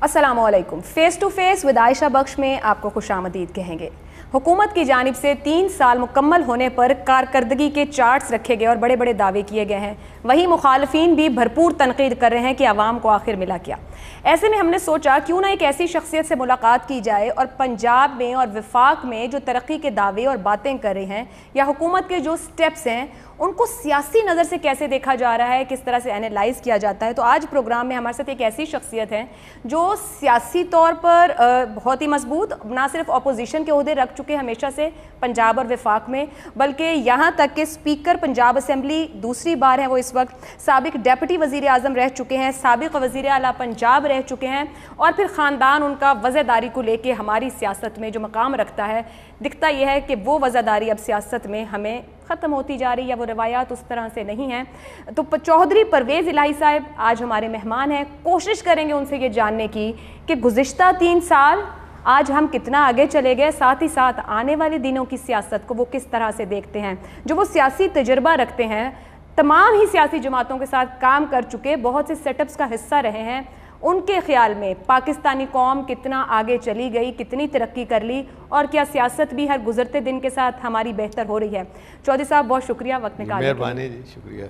अस्सलामुअलैकुम। Face to face with Ayesha Bakhsh में आपको खुशामदीद कहेंगे। हुकूमत की जानिब से 3 साल मुकम्मल होने पर कारकर्दगी के चार्ट्स रखे गए और बड़े बड़े दावे किए गए हैं। वहीं मुखालफीन भी भरपूर तनकीद कर रहे हैं कि आवाम को आखिर मिला क्या। ऐसे में हमने सोचा क्यों ना एक ऐसी शख्सियत से मुलाकात की जाए और पंजाब में और वफाक में जो तरक्की के दावे और बातें कर रहे हैं या हुकूमत के जो स्टेप्स हैं उनको सियासी नज़र से कैसे देखा जा रहा है, किस तरह से एनालाइज किया जाता है। तो आज प्रोग्राम में हमारे साथ एक ऐसी शख्सियत है जो सियासी तौर पर बहुत ही मजबूत, ना सिर्फ अपोजिशन के ओहदे रख चुके हमेशा से पंजाब और वफाक में, बल्कि यहाँ तक कि स्पीकर पंजाब असम्बली दूसरी बार है वो इस वक्त, साबिक डेप्यूटी वज़ीर आज़म रह चुके हैं, साबिक वज़ीर आला पंजाब रह चुके हैं और फिर ख़ानदान उनका वज़ादारी को लेके हमारी सियासत में जो मकाम रखता है, दिखता यह है कि वो वज़ादारी अब सियासत में हमें ख़त्म होती जा रही है, वो रवायात उस तरह से नहीं हैं। तो चौधरी परवेज़ इलाही साहब आज हमारे मेहमान हैं। कोशिश करेंगे उनसे ये जानने की कि गुज़िश्ता 3 साल आज हम कितना आगे चले गए, साथ ही साथ आने वाले दिनों की सियासत को वो किस तरह से देखते हैं। जो वो सियासी तजुर्बा रखते हैं, तमाम ही सियासी जमातों के साथ काम कर चुके, बहुत से सेटअप्स का हिस्सा रहे हैं, उनके ख्याल में पाकिस्तानी कौम कितना आगे चली गई, कितनी तरक्की कर ली और क्या सियासत भी हर गुजरते दिन के साथ हमारी बेहतर हो रही है। चौधरी साहब बहुत शुक्रिया वक्त निकालने के लिए। मेहरबानी जी, शुक्रिया।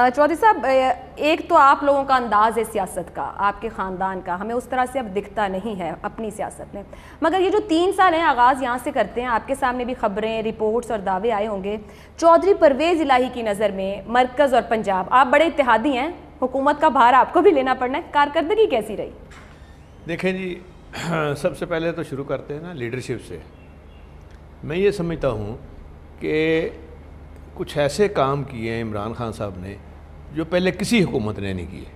चौधरी साहब, एक तो आप लोगों का अंदाज़ है सियासत का, आपके ख़ानदान का, हमें उस तरह से अब दिखता नहीं है अपनी सियासत में, मगर ये जो 3 साल हैं आगाज़ यहाँ से करते हैं, आपके सामने भी खबरें, रिपोर्ट्स और दावे आए होंगे। चौधरी परवेज़ इलाही की नज़र में मरकज़ और पंजाब, आप बड़े इत्तेहादी हैं, हुकूमत का भार आपको भी लेना पड़ना है, कारकर्दगी कैसी रही? देखें जी, सबसे पहले तो शुरू करते हैं ना लीडरशिप से। मैं ये समझता हूँ कि कुछ ऐसे काम किए हैं इमरान खान साहब ने जो पहले किसी हुकूमत ने नहीं किए।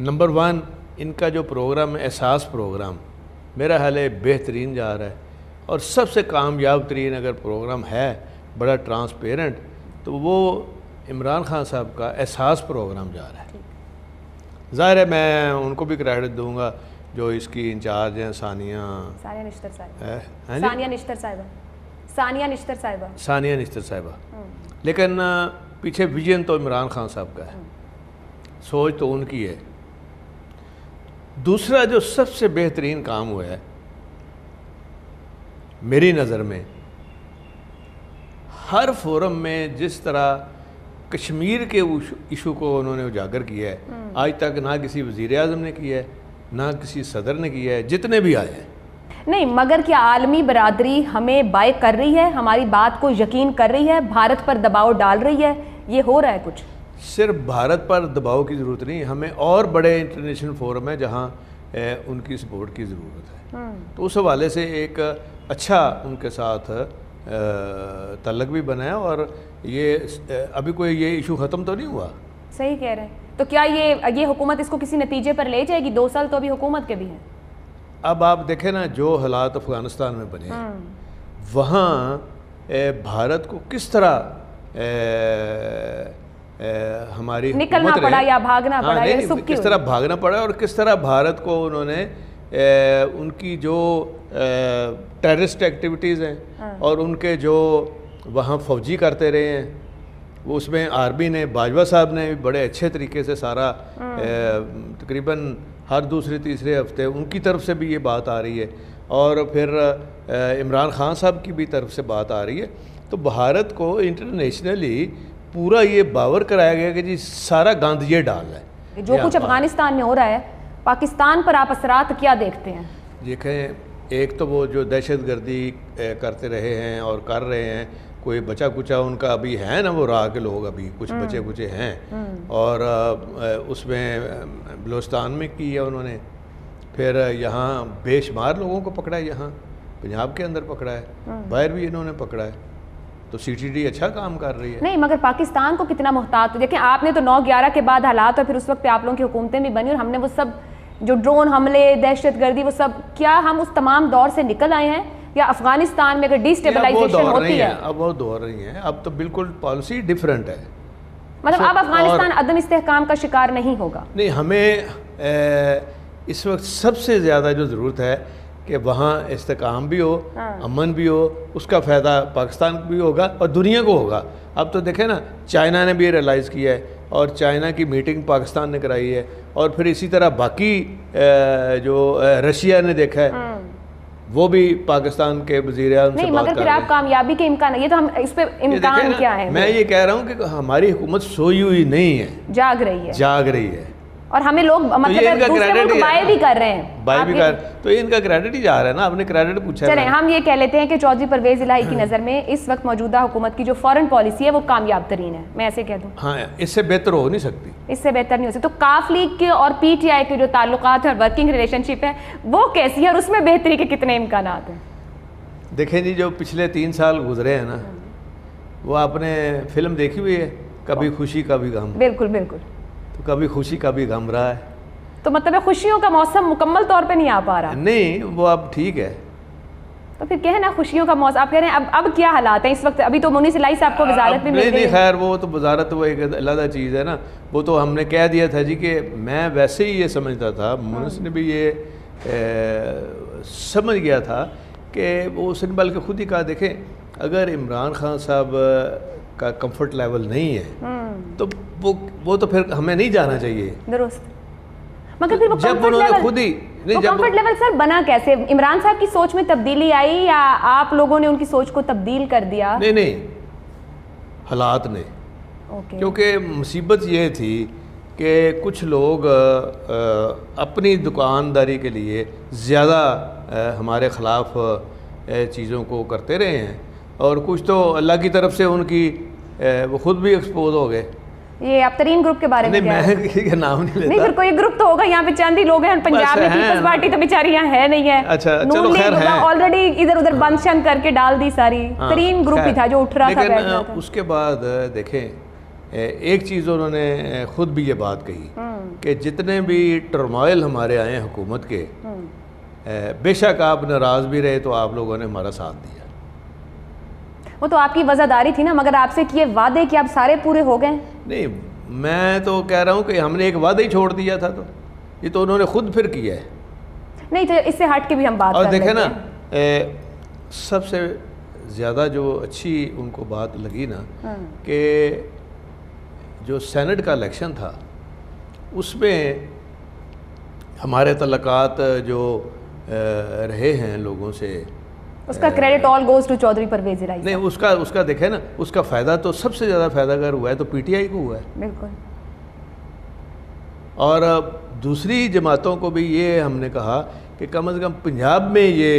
नंबर 1, इनका जो प्रोग्राम है, एहसास प्रोग्राम, मेरा ख्याल है बेहतरीन जा रहा है और सबसे कामयाब तरीन अगर प्रोग्राम है, बड़ा ट्रांसपेरेंट, तो वो इमरान खान साहब का एहसास प्रोग्राम जा रहा है। ज़ाहिर है मैं उनको भी क्रेडिट दूंगा जो इसकी इंचार्ज हैं, सानिया निश्तर साहिबा, लेकिन पीछे विजन तो इमरान खान साहब का है, सोच तो उनकी है। दूसरा जो सबसे बेहतरीन काम हुआ है मेरी नज़र में, हर फोरम में जिस तरह कश्मीर के इशू को उन्होंने उजागर किया है, आज तक ना किसी वज़ीर आज़म ने किया है, ना किसी सदर ने किया है, जितने भी आए हैं। नहीं, मगर क्या आलमी बरादरी हमें बाय कर रही है, हमारी बात को यकीन कर रही है, भारत पर दबाव डाल रही है, ये हो रहा है कुछ? सिर्फ भारत पर दबाव की ज़रूरत नहीं, हमें और बड़े इंटरनेशनल फोरम है जहाँ उनकी सपोर्ट की ज़रूरत है। तो उस हवाले से एक अच्छा उनके साथ तल्लक भी बना है और ये अभी कोई ये इशू ख़त्म तो नहीं हुआ। सही कह रहे हैं। तो क्या ये हुकूमत इसको किसी नतीजे पर ले जाएगी? 2 साल तो अभी हुकूमत के भी हैं। अब आप देखें ना, जो हालात अफ़गानिस्तान में बने वहाँ भारत को किस तरह हमारी निकलना पड़ा या भागना पड़ा, किस तरह भागना पड़ा और किस तरह भारत को उन्होंने उनकी जो टेररिस्ट एक्टिविटीज़ हैं और उनके जो वहाँ फौजी करते रहे हैं, वो उसमें आर्मी ने, बाजवा साहब ने भी बड़े अच्छे तरीके से सारा तकरीबन हर दूसरे तीसरे हफ्ते उनकी तरफ से भी ये बात आ रही है और फिर इमरान खान साहब की भी तरफ से बात आ रही है। तो भारत को इंटरनेशनली पूरा ये बावर कराया गया कि जी सारा गंद ये डाल रहा है। जो कुछ अफगानिस्तान में हो रहा है, पाकिस्तान पर आप असरात क्या देखते हैं? देखें, एक तो वो जो दहशतगर्दी करते रहे हैं और कर रहे हैं, कोई बचा कुचा उनका अभी है ना, वो राह के लोग अभी कुछ बचे कुचे हैं और उसमें बलूचिस्तान में की है उन्होंने, फिर यहाँ बेशुमार लोगों को पकड़ा है, यहाँ पंजाब के अंदर पकड़ा है, बाहर भी इन्होंने पकड़ा है। तो CTD अच्छा काम कर रही है। नहीं, मगर पाकिस्तान को कितना मोहतात, देखें आपने तो 9/11 के बाद हालात और फिर उस वक्त पे आप लोगों की हुकूमतें भी बनी और हमने वो सब जो ड्रोन हमले, दहशतगर्दी, वो सब, क्या हम उस तमाम दौर से निकल आए हैं या अफगानिस्तान में अगर डिस्टेबलाइजेशन होती है? अब वो दौर रही है, अब तो बिल्कुल पॉलिसी डिफरेंट है। मतलब अब अफगानिस्तान अदम इस्तेहकाम का शिकार नहीं होगा? नहीं, हमें इस वक्त सबसे ज़्यादा जो ज़रूरत है कि वहाँ इस्तेहकाम भी हो, अमन भी हो, उसका फ़ायदा पाकिस्तान को भी होगा और दुनिया को होगा। अब तो देखें ना, चाइना ने भी रियलाइज़ किया है और चाइना की मीटिंग पाकिस्तान ने कराई है, और फिर इसी तरह बाकी जो रशिया ने देखा है वो भी पाकिस्तान के वज़ीर-ए-आज़म से बात मगर फिर आप कामयाबी के इम्कान, ये तो हम इस पे इम्कान क्या है? मैं ये कह रहा हूँ कि हमारी हुकूमत सोई हुई नहीं है, जाग रही है, जाग रही है, और हमें लोग मतलब दूसरे मुल्क बाय भी कर रहे हैं, बाय भी कर, तो ये इनका क्रेडिट ही जा रहा है ना, आपने क्रेडिट पूछा। चलें हम ये कह लेते हैं कि चौधरी परवेज इलाही की नज़र में इस वक्त मौजूदा हुकूमत की जो फॉरेन पॉलिसी है वो कामयाब तरीन है, मैं ऐसे कह दूँ। हाँ, इससे बेहतर हो नहीं सकती, इससे बेहतर नहीं हो सकती। तो काफ लीग के और PTI के जो ताल्लुकात और वर्किंग रिलेशनशिप है वो कैसी है और उसमें बेहतरी के कितने इम्कान हैं? देखें जी, जो पिछले 3 साल गुजरे हैं ना, वो आपने फिल्म देखी हुई है, कभी खुशी कभी गम। बिल्कुल बिल्कुल। तो कभी खुशी कभी गम रहा है, तो मतलब खुशियों का मौसम मुकम्मल तौर पे नहीं आ पा रहा। नहीं, वो अब ठीक है। तो फिर कहे ना खुशियों का मौसम, आप कह रहे हैं अब क्या हालात हैं इस वक्त? अभी तो मुनीस इलाही साहब को वजारत भी मिल गई। नहीं, खैर वो तो वजारत वो एक अलग चीज़ है ना, वो तो हमने कह दिया था जी कि मैं वैसे ही ये समझता था, मुनीस ने भी ये समझ गया था कि वो उसने बल्कि खुद ही कहा, देखें अगर इमरान खान साहब का कंफर्ट लेवल नहीं है तो वो तो फिर हमें नहीं जाना चाहिए। दुरुस्त। मगर फिर वो जब उन्होंने खुद ही कंफर्ट लेवल सर बना कैसे? इमरान साहब की सोच में तब्दीली आई या आप लोगों ने उनकी सोच को तब्दील कर दिया? नहीं, हालात ने। क्योंकि मुसीबत ये थी कि कुछ लोग अपनी दुकानदारी के लिए ज़्यादा हमारे ख़िलाफ़ चीज़ों को करते रहे हैं, और कुछ तो अल्लाह की तरफ से उनकी वो खुद भी एक्सपोज हो गए। ये आप तरीन ग्रुप के बारे में? नहीं, मैं नाम नहीं लेता। नहीं, फिर कोई ग्रुप तो होगा, यहाँ पे चंद ही लोग हैं, पंजाब में पीपल्स पार्टी तो बेचारी यहाँ है नहीं है। अच्छा, चलो खैर है, ऑलरेडी इधर उधर बंद शंद करके डाल दी सारी। तरीन ग्रुप ही था जो उठ रहा था, बैठ रहा था। उसके बाद देखें, एक चीज़ उन्होंने खुद भी ये बात कही कि जितने भी टर्मोइल हमारे आए हुकूमत के, बेशक आप नाराज़ भी रहे तो आप लोगों ने हमारा साथ दिया। वो तो आपकी वज़ादारी थी ना, मगर आपसे किए वादे कि आप सारे पूरे हो गए? नहीं, मैं तो कह रहा हूँ कि हमने एक वादा ही छोड़ दिया था, तो ये तो उन्होंने खुद फिर किया है। नहीं, तो इससे हट के भी हम बात और देखें ना, सबसे ज़्यादा जो अच्छी उनको बात लगी ना कि जो सेनेट का इलेक्शन था उसमें हमारे तल्लुकात जो रहे हैं लोगों से, उसका credit all goes to Chaudhry Pervez Elahi. नहीं, उसका देखें ना, उसका फ़ायदा तो सबसे ज़्यादा फ़ायदा अगर हुआ है तो PTI को हुआ है। बिल्कुल। और दूसरी जमातों को भी ये हमने कहा कि कम से कम पंजाब में ये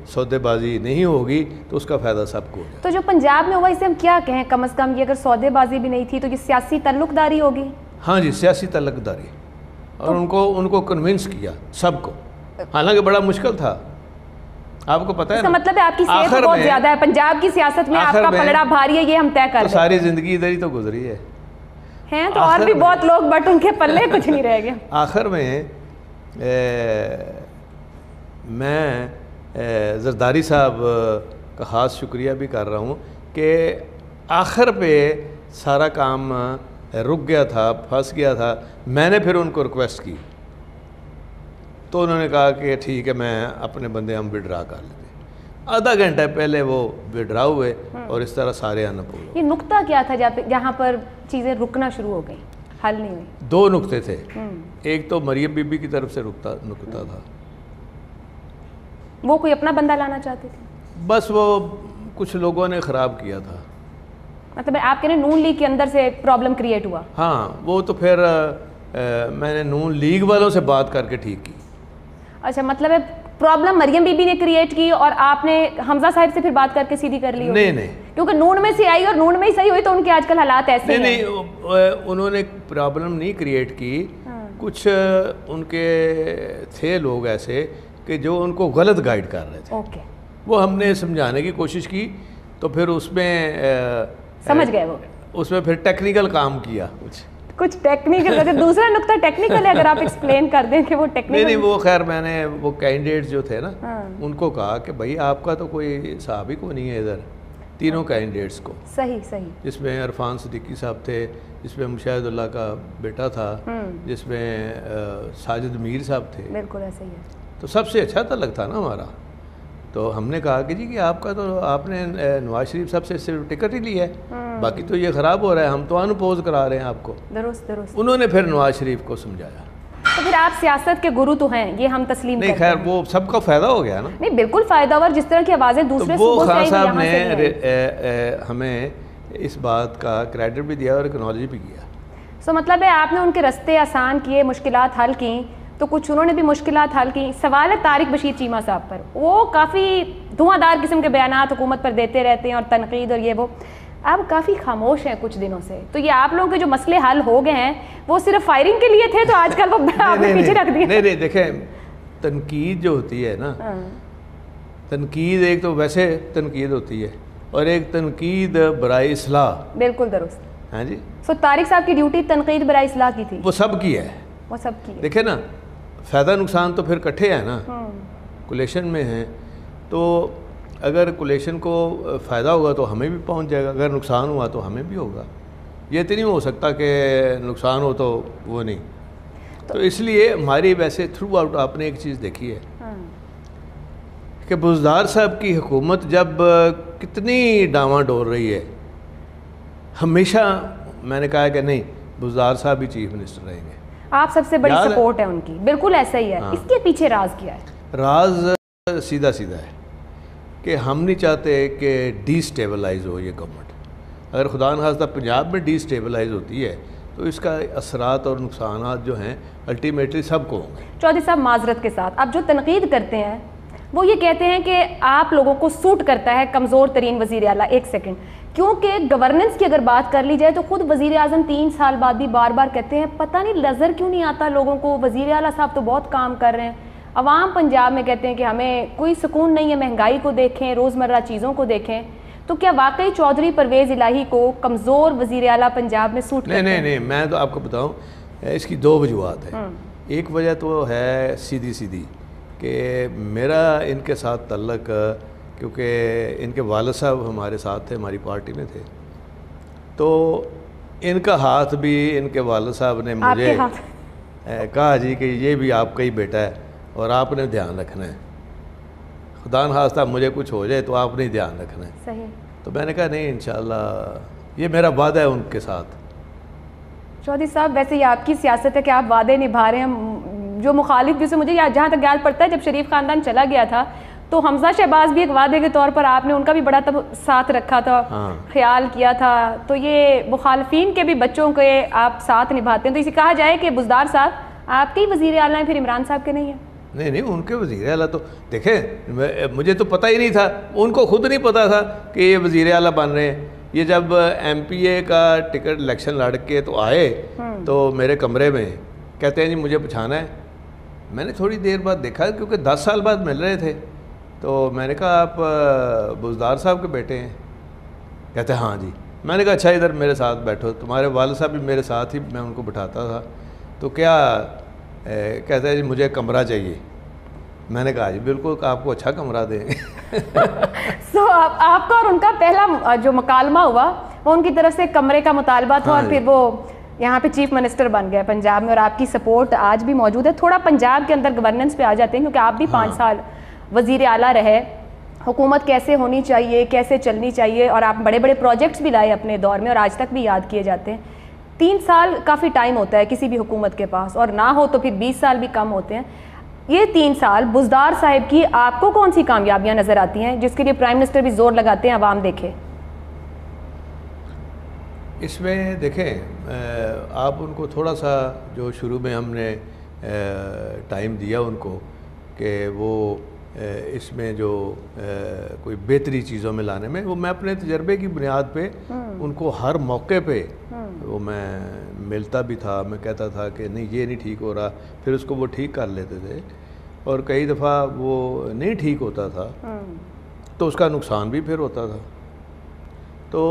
सौदेबाजी नहीं होगी तो उसका फ़ायदा सबको। तो जो पंजाब में हुआ इसे हम क्या कहें? कम से कम ये अगर सौदेबाजी भी नहीं थी तो ये सियासी ताल्लुकदारी होगी। हाँ जी, सियासी ताल्लुकदारी, और उनको कन्विंस किया सबको, हालांकि बड़ा मुश्किल था। आपको पता है ना, मतलब है आपकी सेहत बहुत ज़्यादा है पंजाब की सियासत में, आपका पलड़ा भारी है, ये हम तय कर। सारी ज़िंदगी इधर ही तो गुजरी है। हैं तो और भी बहुत लोग, बट उनके पल्ले कुछ नहीं रह गया। आखिर में मैं जरदारी साहब का ख़ास शुक्रिया भी कर रहा हूँ कि आखिर पे सारा काम रुक गया था, फंस गया था। मैंने फिर उनको रिक्वेस्ट की तो उन्होंने कहा कि ठीक है, मैं अपने बंदे हम विड्रा कर लेते। आधा घंटा पहले वो विड्रा हुए और इस तरह सारे आना पूरा। ये नुक्ता क्या था जहाँ पर चीज़ें रुकना शुरू हो गई, हल नहीं हुई? 2 नुक्ते थे। एक तो मरियम बीबी की तरफ से नुक्ता था, वो कोई अपना बंदा लाना चाहते थे, बस वो कुछ लोगों ने ख़राब किया था। मतलब आप कह रहे नून लीग के अंदर से प्रॉब्लम क्रिएट हुआ? हाँ, वो तो फिर मैंने नून लीग वालों से बात करके ठीक की। अच्छा, मतलब है प्रॉब्लम मरियम बीबी ने क्रिएट की और आपने हमजा साहब से फिर बात करके सीधी कर ली? नहीं, क्योंकि नून में से आई और नून में ही सही हुई तो उनके आजकल हालात ऐसे हैं। नहीं, उन्होंने प्रॉब्लम नहीं क्रिएट की। कुछ उनके थे लोग ऐसे कि जो उनको गलत गाइड कर रहे थे। वो हमने समझाने की कोशिश की तो फिर उसमें समझ गए वो, उसमें फिर टेक्निकल काम किया कुछ टेक्निकल। दूसरा नुक्ता टेक्निकल है, अगर आप एक्सप्लेन कर दें कि वो टेक्निकल। नहीं, वो खैर मैंने वो कैंडिडेट्स जो थे ना उनको कहा कि भाई आपका तो कोई साहब ही को नहीं है इधर, तीनों कैंडिडेट्स को। सही, जिसमें इरफान सिद्दीकी साहब थे, जिसमें मुशाहिदुल्लाह का बेटा था, जिसमें साजिद मीर साहब थे। बिल्कुल ऐसे ही है। तो सबसे अच्छा तलक था ना हमारा। तो हमने कहा कि जी कि आपका तो आपने नवाज शरीफ साहब से सिर्फ टिकट ही लिया है, बाकी तो ये ख़राब हो रहा है, हम तो अनपोज करा रहे हैं आपको। दुरुस्त दुरुस्त। उन्होंने फिर नवाज शरीफ को समझाया। तो फिर आप सियासत के गुरु तो हैं, ये हम तस्लीम नहीं, करते हैं। खैर वो सबका फ़ायदा हो गया ना। नहीं बिल्कुल फ़ायदा हुआ, जिस तरह की आवाज़ें दूसरे तो वो खान साहब ने ने हमें इस बात का क्रेडिट भी दिया और एक्नॉलेज भी किया। सो मतलब है आपने उनके रास्ते आसान किए, मुश्किलात हल की, तो कुछ उन्होंने भी मुश्किलात हल की। सवाल है तारिक बशीर चीमा साहब पर, वो काफ़ी धुआंधार किस्म के बयानात हुकूमत पर देते रहते हैं और तनकीद और ये वो, अब काफ़ी खामोश हैं कुछ दिनों से। तो ये आप लोगों के जो मसले हल हो गए हैं वो सिर्फ फायरिंग के लिए थे, तो आजकल वो आपने पीछे रख दिया। नहीं देखें, तनकीद जो होती है ना, तनकीद एक तो वैसे तनकीद होती है और एक तनकीद बराए इस्लाह। बिल्कुल दुरुस्त। हाँ जी। सो तारिक साहब की ड्यूटी तनकीद बराए इस्लाह की थी। वो सब की है, वो सब की। देखे ना, फ़ायदा नुकसान तो फिर इकट्ठे है ना, कोलेशन में है। तो अगर कोलेशन को फ़ायदा होगा तो हमें भी पहुंच जाएगा, अगर नुकसान हुआ तो हमें भी होगा। ये तो नहीं हो सकता कि नुकसान हो तो वो नहीं। तो इसलिए हमारी वैसे थ्रू आउट आपने एक चीज़ देखी है कि बुज़दार साहब की हुकूमत जब कितनी डामाडोल रही है, हमेशा मैंने कहा कि नहीं, बुज़दार साहब ही चीफ मिनिस्टर रहेंगे। आप सबसे बड़ी सपोर्ट है उनकी, बिल्कुल ऐसा ही है। इसके पीछे राज क्या है? राज सीधा सीधा है कि हम नहीं चाहते कि डिस्टेबलाइज हो ये गवर्नमेंट। अगर खुदा न खास्ता पंजाब में डिस्टेबलाइज होती है तो इसका असरात और नुकसानात जो हैं अल्टीमेटली सबको होंगे। चौधरी साहब माजरत के साथ, आप जो तनकीद करते हैं वो ये कहते हैं कि आप लोगों को सूट करता है कमज़ोर तरीन वज़ीर आला। एक सेकंड, क्योंकि गवर्नेंस की अगर बात कर ली जाए तो खुद वज़ीर आज़म 3 साल बाद भी बार बार कहते हैं पता नहीं नज़र क्यों नहीं आता लोगों को, वज़ीर आला साहब तो बहुत काम कर रहे हैं। अवाम पंजाब में कहते हैं कि हमें कोई सुकून नहीं है, महंगाई को देखें, रोज़मर्रा चीज़ों को देखें। तो क्या वाकई चौधरी परवेज़ इलाही को कमज़ोर वज़ीर आला पंजाब में सूट करते हैं? नहीं, मैं तो आपको बताऊँ, इसकी 2 वजूहत है। एक वजह तो है सीधी सीधी कि मेरा इनके साथ तल्लक, क्योंकि इनके वालिद साहब हमारे साथ थे, हमारी पार्टी में थे, तो इनका हाथ भी इनके वालिद साहब ने मुझे कहा जी कि ये भी आपका ही बेटा है और आपने ध्यान रखना है, खुदा न खास्ता मुझे कुछ हो जाए तो आपने ही ध्यान रखना है। सही। तो मैंने कहा नहीं, इंशाल्लाह ये मेरा वादा है उनके साथ। चौधरी साहब वैसे ये आपकी सियासत है कि आप वादे निभा रहे हैं। जो मुखालिफ भी से मुझे जहाँ तक याद पड़ता है, जब शरीफ ख़ानदान चला गया था तो हमजा शहबाज भी एक वादे के तौर पर आपने उनका भी बड़ा तब साथ रखा था, ख्याल किया था। तो ये मुखालफीन के भी बच्चों के आप साथ निभाते हैं, तो इसे कहा जाए कि बुज़दार साहब आपके ही वज़ीर आला हैं, फिर इमरान साहब के नहीं है? नहीं, उनके वज़ीर आला तो देखें, मुझे तो पता ही नहीं था, उनको खुद नहीं पता था कि ये वज़ीर आला बन रहे हैं। ये जब MPA का टिकट इलेक्शन लड़ के तो आए तो मेरे कमरे में कहते हैं जी मुझे पछाना है। मैंने थोड़ी देर बाद देखा, क्योंकि 10 साल बाद मिल रहे थे, तो मैंने कहा आप बुज़दार साहब के बेटे हैं? कहते हैं हाँ जी। मैंने कहा अच्छा इधर मेरे साथ बैठो, तुम्हारे वालिद साहब भी मेरे साथ ही मैं उनको बिठाता था। तो क्या कहते हैं जी मुझे कमरा चाहिए। मैंने कहा जी बिल्कुल, आपको अच्छा कमरा देंगे। सो आपका और उनका पहला जो मुकालमा हुआ वो उनकी तरफ से कमरे का मुतालबा था, और फिर वो यहाँ पे चीफ मिनिस्टर बन गया पंजाब में, और आपकी सपोर्ट आज भी मौजूद है। थोड़ा पंजाब के अंदर गवर्नेंस पे आ जाते हैं, क्योंकि आप भी 5 साल वज़ीर आला रहे, हुकूमत कैसे होनी चाहिए, कैसे चलनी चाहिए, और आप बड़े बड़े प्रोजेक्ट्स भी लाए अपने दौर में और आज तक भी याद किए जाते हैं। 3 साल काफ़ी टाइम होता है किसी भी हुकूमत के पास, और ना हो तो फिर 20 साल भी कम होते हैं। ये 3 साल बुज़दार साहिब की आपको कौन सी कामयाबियाँ नज़र आती हैं जिसके लिए प्राइम मिनिस्टर भी जोर लगाते हैं आवाम देखे? इसमें देखें, आप उनको थोड़ा सा जो शुरू में हमने टाइम दिया उनको कि वो इसमें जो कोई बेहतरी चीज़ों में लाने में, वो मैं अपने तजर्बे की बुनियाद पे उनको हर मौके पे वो मैं मिलता भी था। मैं कहता था कि नहीं ये नहीं ठीक हो रहा, फिर उसको वो ठीक कर लेते थे, और कई दफ़ा वो नहीं ठीक होता था तो उसका नुकसान भी फिर होता था। तो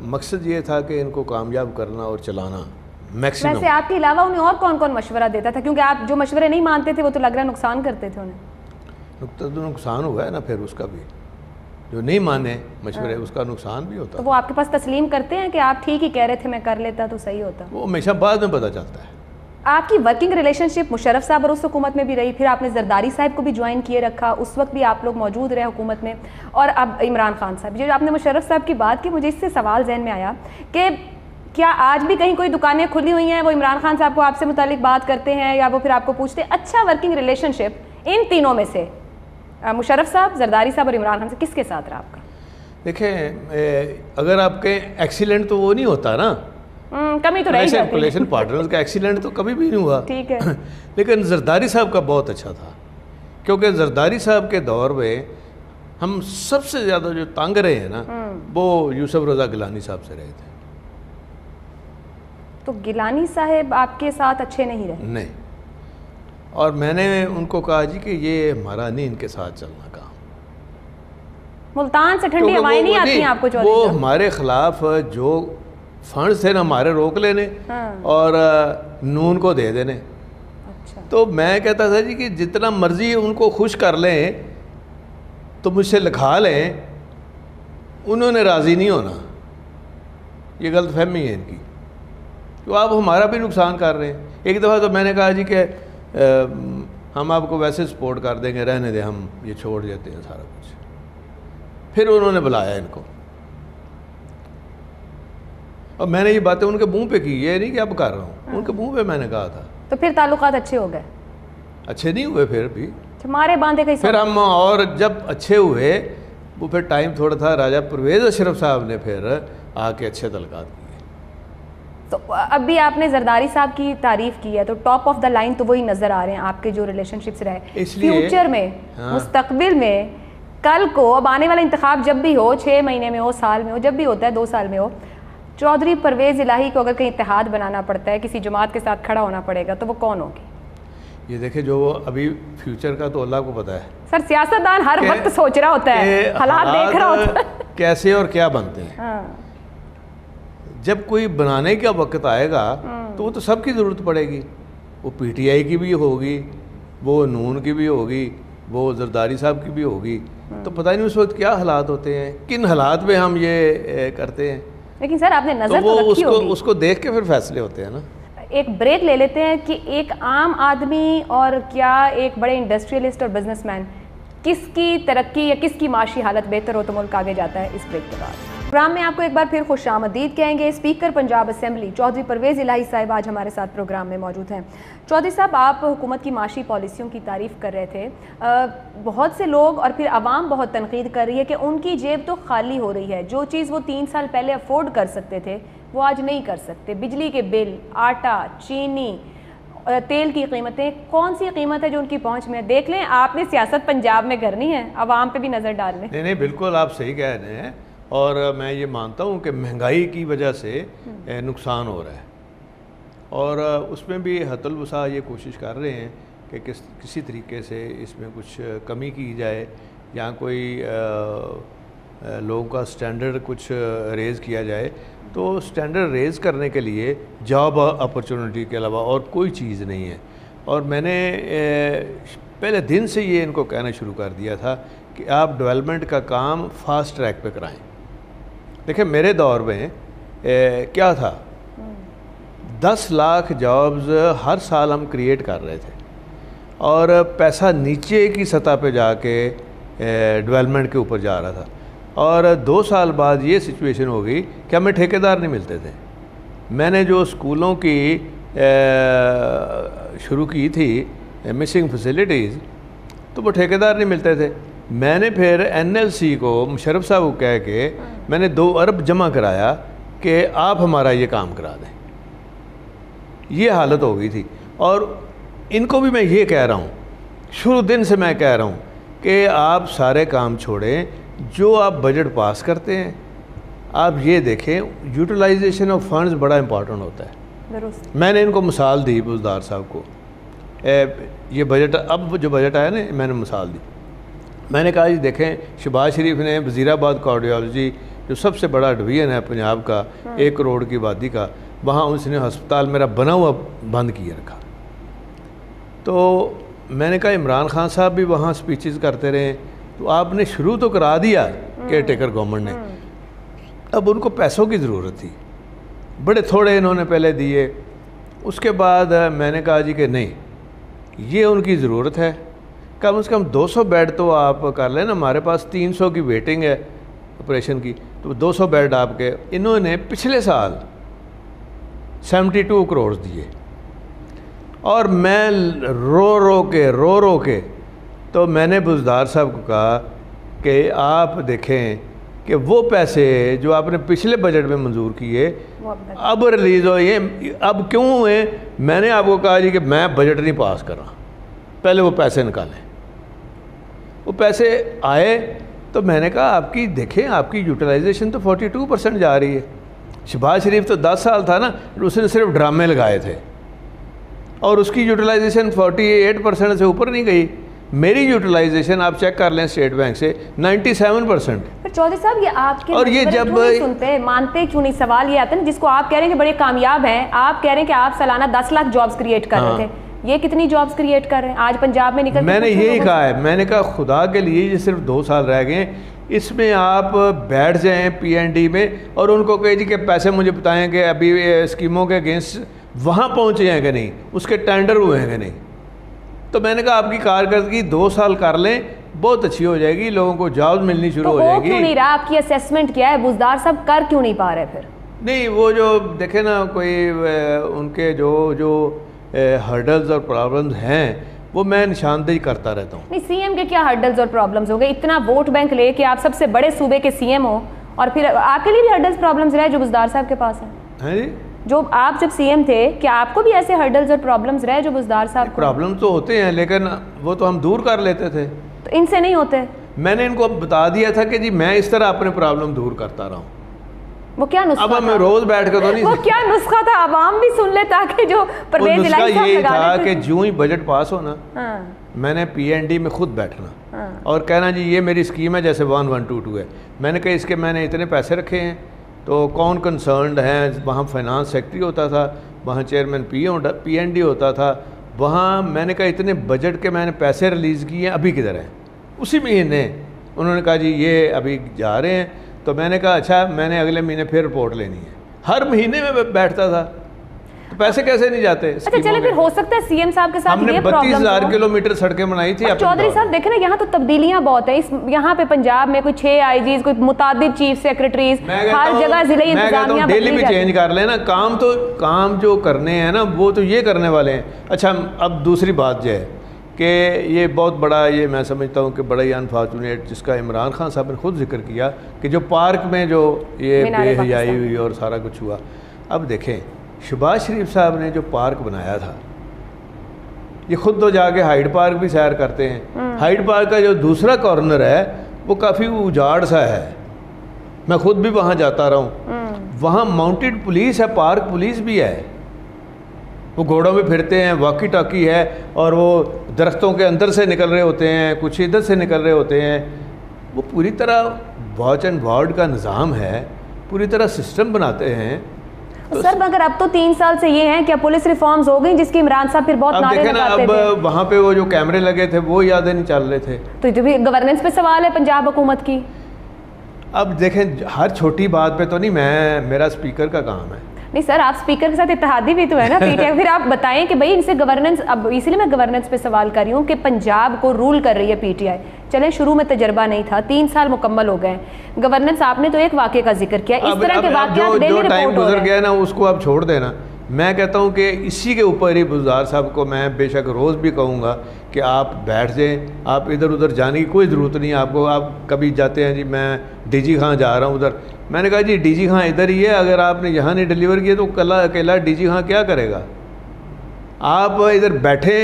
मकसद ये था कि इनको कामयाब करना और चलाना मैक्सिमम। वैसे आपके अलावा उन्हें और कौन कौन मशवरा देता था? क्योंकि आप जो मशवरे नहीं मानते थे वो तो लग रहा है नुकसान करते थे उन्हें। तो नुकसान हुआ है ना फिर उसका भी, जो नहीं माने मशवरे उसका नुकसान भी होता। तो वो आपके पास तस्लीम करते हैं कि आप ठीक ही कह रहे थे, मैं कर लेता तो सही होता? वो हमेशा बाद में पता चलता है। आपकी वर्किंग रिलेशनशिप मुशर्रफ साहब और उस हुकूमत में भी रही, फिर आपने जरदारी साहब को भी ज्वाइन किए रखा, उस वक्त भी आप लोग मौजूद रहे हुकूमत में, और अब इमरान खान साहब। जो आपने मुशर्रफ साहब की बात की, मुझे इससे सवाल जहन में आया कि क्या आज भी कहीं कोई दुकानें खुली हुई हैं, वो इमरान खान साहब को आपसे मुतालिक बात करते हैं या वो फिर आपको पूछते हैं? अच्छा वर्किंग रिलेशनशिप इन तीनों में से मुशर्रफ साहब, जरदारी साहब और इमरान खान से किसके साथ रहा आपका? देखें, अगर आपके एक्सीलेंट तो वो नहीं होता ना, कमी तो रही जाती रिलेशन पार्टनर्स का एक्सीलेंट तो कभी भी नहीं हुआ। ठीक है। लेकिन जरदारी साहब का बहुत अच्छा था, क्योंकि जरदारी साहब के दौर में हम सबसे ज़्यादा जो तंग रहे हैं ना, वो यूसुफ रज़ा गिलानी साहब से रहे थे। तो गिलानी साहब आपके साथ अच्छे नहीं रहे? नहीं, और मैंने उनको कहा जी कि ये हमारा नहीं इनके साथ चलना काम। मुल्तान से ठंडी हवाएं नहीं आती हैं आपको? वो हमारे खिलाफ जो फंड्स थे ना हमारे, रोक लेने और नून को दे देने। अच्छा। तो मैं कहता था जी कि जितना मर्जी उनको खुश कर लें तो मुझसे लिखा लें, उन्होंने राज़ी नहीं होना। ये गलतफहमी है इनकी, तो आप हमारा भी नुकसान कर रहे हैं। एक दफ़ा तो मैंने कहा जी कि हम आपको वैसे सपोर्ट कर देंगे, रहने दें, हम ये छोड़ देते हैं सारा कुछ। फिर उन्होंने बुलाया इनको और मैंने ये बातें उनके मुंह पे की, ये नहीं कि अब कर रहा हूँ, उनके मुंह पे मैंने कहा था। तो फिर ताल्लुकात अच्छे हो गए? अच्छे नहीं हुए फिर भी, हमारे बांधे कहीं फिर हम, और जब अच्छे हुए वो फिर टाइम थोड़ा था, राजा परवेज़ अशरफ साहब ने फिर आके अच्छे तल्लुकात किए। तो अभी आपने जरदारी साहब की तारीफ की है, तो टॉप ऑफ द लाइन तो वही नज़र आ रहे हैं आपके जो रिलेशनशिप्स रहे। फ्यूचर में, मुस्तकबिल में, कल को अब आने वाला इंतखाब जब भी हो, 6 महीने में हो, साल में हो, जब भी होता है, 2 साल में हो, चौधरी परवेज़ इलाही को अगर कहीं इत्तेहाद बनाना पड़ता है, किसी जमात के साथ खड़ा होना पड़ेगा, तो वो कौन होगी? ये देखे, जो अभी फ्यूचर का तो अल्लाह को पता है सर। सियासतदान हर वक्त सोच रहा होता है, हालात देख रहा होता है कैसे और क्या बनते हैं। हाँ। जब कोई बनाने का वक्त आएगा तो वो तो सबकी ज़रूरत पड़ेगी। वो पीटीआई की भी होगी, वो नून की भी होगी, वो जरदारी साहब की भी होगी। तो पता नहीं उस वक्त क्या हालात होते हैं, किन हालात में हम ये करते हैं। लेकिन सर आपने नजर तो वो उसको देख के फिर फैसले होते हैं ना। एक ब्रेक ले लेते हैं कि एक आम आदमी और क्या एक बड़े इंडस्ट्रियलिस्ट और बिजनेसमैन, किसकी तरक्की या किसकी माशी हालत बेहतर हो तो मुल्क आगे जाता है। इस ब्रेक के बाद प्रोग्राम में आपको एक बार फिर खुश आमदीद कहेंगे। स्पीकर पंजाब असेंबली चौधरी परवेज़ इलाही साहब आज हमारे साथ प्रोग्राम में मौजूद हैं। चौधरी साहब, आप हुकूमत की माशी पॉलिसियों की तारीफ़ कर रहे थे। बहुत से लोग और फिर आवाम बहुत तनकीद कर रही है कि उनकी जेब तो खाली हो रही है। जो चीज़ वो 3 साल पहले अफोर्ड कर सकते थे वो आज नहीं कर सकते। बिजली के बिल, आटा, चीनी, तेल की कीमतें, कौन सी कीमत है जो उनकी पहुंच में है? देख लें, आपने सियासत पंजाब में करनी है, आवाम पे भी नज़र डाल लें। नहीं, बिल्कुल आप सही कह रहे हैं, और मैं ये मानता हूँ कि महंगाई की वजह से नुकसान हो रहा है, और उसमें भी हतुल वसा ये कोशिश कर रहे हैं कि किसी तरीके से इसमें कुछ कमी की जाए, या कोई लोगों का स्टैंडर्ड कुछ रेज़ किया जाए। तो स्टैंडर्ड रेज़ करने के लिए जॉब अपॉर्चुनिटी के अलावा और कोई चीज़ नहीं है। और मैंने पहले दिन से ये इनको कहना शुरू कर दिया था कि आप डेवलपमेंट का काम फास्ट ट्रैक पे कराएं। देखिए, मेरे दौर में क्या था, 10 लाख जॉब्स हर साल हम क्रिएट कर रहे थे, और पैसा नीचे की सतह पे जाके डेवलपमेंट के ऊपर जा रहा था। और 2 साल बाद ये सिचुएशन हो गई कि हमें ठेकेदार नहीं मिलते थे। मैंने जो स्कूलों की शुरू की थी मिसिंग फैसिलिटीज़, तो वो ठेकेदार नहीं मिलते थे। मैंने फिर NLC को, मुशर्रफ साहब को कह के मैंने 2 अरब जमा कराया कि आप हमारा ये काम करा दें। ये हालत हो गई थी। और इनको भी मैं ये कह रहा हूँ, शुरू दिन से मैं कह रहा हूँ कि आप सारे काम छोड़ें, जो आप बजट पास करते हैं आप ये देखें, यूटिलाइजेशन ऑफ फंड्स बड़ा इंपॉर्टेंट होता है। मैंने इनको मिसाल दी, बुजदार साहब को, ये बजट, अब जो बजट आया ना, मैंने मिसाल दी। मैंने कहा जी देखें, शहबाज शरीफ ने वज़ीराबाद कार्डियोलॉजी, जो सबसे बड़ा डिवीज़न है पंजाब का, 1 करोड़ की आबादी का, वहाँ उसने अस्पताल मेरा बना हुआ बंद किया रखा। तो मैंने कहा इमरान खान साहब भी वहाँ स्पीचेस करते रहे, तो आपने शुरू तो करा दिया केयर टेकर गवर्नमेंट ने, अब उनको पैसों की ज़रूरत थी, बड़े थोड़े इन्होंने पहले दिए, उसके बाद मैंने कहा जी कि नहीं, ये उनकी ज़रूरत है, कम से कम 200 बेड तो आप कर लें ना, हमारे पास 300 की वेटिंग है ऑपरेशन की, तो 200 बेड आपके। इन्होंने पिछले साल 72 करोड़ दिए, और मैं रो रो के तो मैंने बुज़दार साहब को कहा कि आप देखें कि वो पैसे जो आपने पिछले बजट में मंजूर किए अब रिलीज़ हो, ये अब क्यों हुए? मैंने आपको कहा जी कि मैं बजट नहीं पास कर रहा, पहले वो पैसे निकालें। वो पैसे आए तो मैंने कहा आपकी देखें, आपकी यूटिलाइजेशन तो 42% जा रही है। शहबाज शरीफ तो 10 साल था ना, उसने सिर्फ ड्रामे लगाए थे और उसकी यूटिलाइजेशन 48% से ऊपर नहीं गई। मेरी यूटिलाइजेशन आप चेक कर लें स्टेट बैंक से 97%। पर चौधरी साहब ये आपके और ये जब सुनते मानते क्यों नहीं? सवाल ये आता है ना, जिसको आप कह रहे हैं कि बड़े कामयाब हैं, आप कह रहे हैं कि आप सालाना 10 लाख जॉब्स क्रिएट कर रहे थे, ये कितनी जॉब्स क्रिएट कर रहे हैं आज पंजाब में निकल? मैंने यही कहा है, मैंने कहा खुदा के लिए ये सिर्फ 2 साल रह गए, इसमें आप बैठ जाएं PND में और उनको कहे जी कि पैसे मुझे बताएं कि अभी स्कीमों के अगेंस्ट वहाँ पहुँचे हैं कि नहीं, उसके टेंडर हुए हैं कि नहीं। तो मैंने कहा आपकी कारकर्दगी 2 साल कर लें, बहुत अच्छी हो जाएगी, लोगों को जॉब मिलनी शुरू हो जाएगी। क्यों नहीं रहा? आपकी असेसमेंट क्या है? बुज़दार साहब कर क्यों नहीं पा रहे फिर? नहीं, वो जो देखे ना, कोई उनके जो हर्डल्स और प्रॉब्लम्स हैं वो मैं निशानदेही करता रहता हूँ। नहीं, CM के क्या हर्डल्स और प्रॉब्लम्स हो गए? इतना वोट बैंक लेके आप सबसे बड़े सूबे के CM हो, और फिर आपके लिए भी हर्डल्स प्रॉब्लम्स रहे जो बुज़दार साहब के पास हैं जी? जो आप जब CM थे, क्या आपको भी ऐसे हर्डल्स और प्रॉब्लम्स रहे जो बुज़दार साहब को? प्रॉब्लम तो होते हैं, लेकिन वो तो हम दूर कर लेते थे। तो इनसे नहीं होते? मैंने इनको बता दिया था कि जी मैं इस तरह अपने प्रॉब्लम दूर करता रहा हूँ। वो क्या नुस्खा अब मैं रोज बैठ कर तो नहीं, वो क्या नुस्खा था? आवाम भी सुन ले, ताकि जो परवेज़ इलाही साहब यही लगा था रहे थे। कि जो ही बजट पास होना, मैंने PND में खुद बैठना और कहना जी ये मेरी स्कीम है, जैसे 1122 है, मैंने कहा इसके मैंने इतने पैसे रखे हैं, तो कौन कंसर्न्ड हैं। वहाँ फाइनेंस सेक्रेटरी होता था, वहाँ चेयरमैन PND होता था, वहाँ मैंने कहा इतने बजट के मैंने पैसे रिलीज़ किए हैं, अभी किधर हैं? उसी महीने उन्होंने कहा जी ये अभी जा रहे हैं। तो मैंने कहा अच्छा, मैंने अगले महीने फिर रिपोर्ट लेनी है। हर महीने में बैठता था, तो पैसे कैसे नहीं जाते? अच्छा चले, फिर हो सकता है CM साहब के साथ हमने ये प्रॉब्लम 32,000 किलोमीटर सड़कें बनाई थी। चौधरी साहब देखे ना, यहाँ तो तब्दीलियां बहुत है। इस यहाँ पे पंजाब में कोई 6 IGs, कोई मुतादिद चीफ सेक्रेटरीज, हर जगह जिले इंतजामिया डेली भी चेंज कर लेना। काम जो करने हैं ना वो तो ये करने वाले हैं। अच्छा, अब दूसरी बात जो है कि ये बहुत बड़ा, ये मैं समझता हूँ कि बड़ा ही अनफॉर्चुनेट, जिसका इमरान खान साहब ने खुद जिक्र किया कि जो पार्क में जो ये बेहयाई हुई और सारा कुछ हुआ। अब देखें, शहबाज शरीफ साहब ने जो पार्क बनाया था, ये खुद तो जाके हाइड पार्क भी सैर करते हैं। हाइड पार्क का जो दूसरा कॉर्नर है वो काफ़ी उजाड़ सा है, मैं खुद भी वहाँ जाता रहा हूँ। वहाँ माउंटेड पुलिस है, पार्क पुलिस भी है, वो घोड़ों में फिरते हैं, वॉकी टॉकी है, और वो दरख्तों के अंदर से निकल रहे होते हैं, कुछ इधर से निकल रहे होते हैं। वो पूरी तरह वॉच एंड वार्ड का निज़ाम है, पूरी तरह सिस्टम बनाते हैं। तो सर मगर अब तो 3 साल से ये हैं, क्या पुलिस रिफॉर्म्स हो गई जिसकी इमरान साहब फिर बहुत नारे लगाते थे? अब वहाँ पे वो जो कैमरे लगे थे वो यादें नहीं चल रहे थे। तो ये भी गवर्नेंस पे सवाल है पंजाब हुकूमत की। अब देखें, हर छोटी बात पे तो नहीं मेरा स्पीकर का काम है। नहीं सर, आप स्पीकर के साथ इत्तेहादी भी तो है ना PTI। फिर आप बताएं कि भाई इनसे गवर्नेंस, अब इसलिए मैं गवर्नेंस पे सवाल कर रही हूँ कि पंजाब को रूल कर रही है PTI। चलें, शुरू में तजर्बा नहीं था, 3 साल मुकम्मल हो गए गवर्नेंस। आपने तो एक वाक़े का जिक्र किया, इस तरह के वाक़यात डेली रिपोर्ट टाइम गुजर गया ना, उसको आप छोड़ देना। मैं कहता हूँ कि इसी के ऊपर ही बुज़दार साहब को मैं बेशक रोज़ भी कहूँगा कि आप बैठ जाएं, आप इधर उधर जाने की कोई ज़रूरत नहीं है आपको। आप कभी जाते हैं जी मैं DG खां जा रहा हूँ उधर, मैंने कहा जी DG खां इधर ही है, अगर आपने यहाँ नहीं डिलीवर किया तो कल अकेला DG खां क्या करेगा? आप इधर बैठे,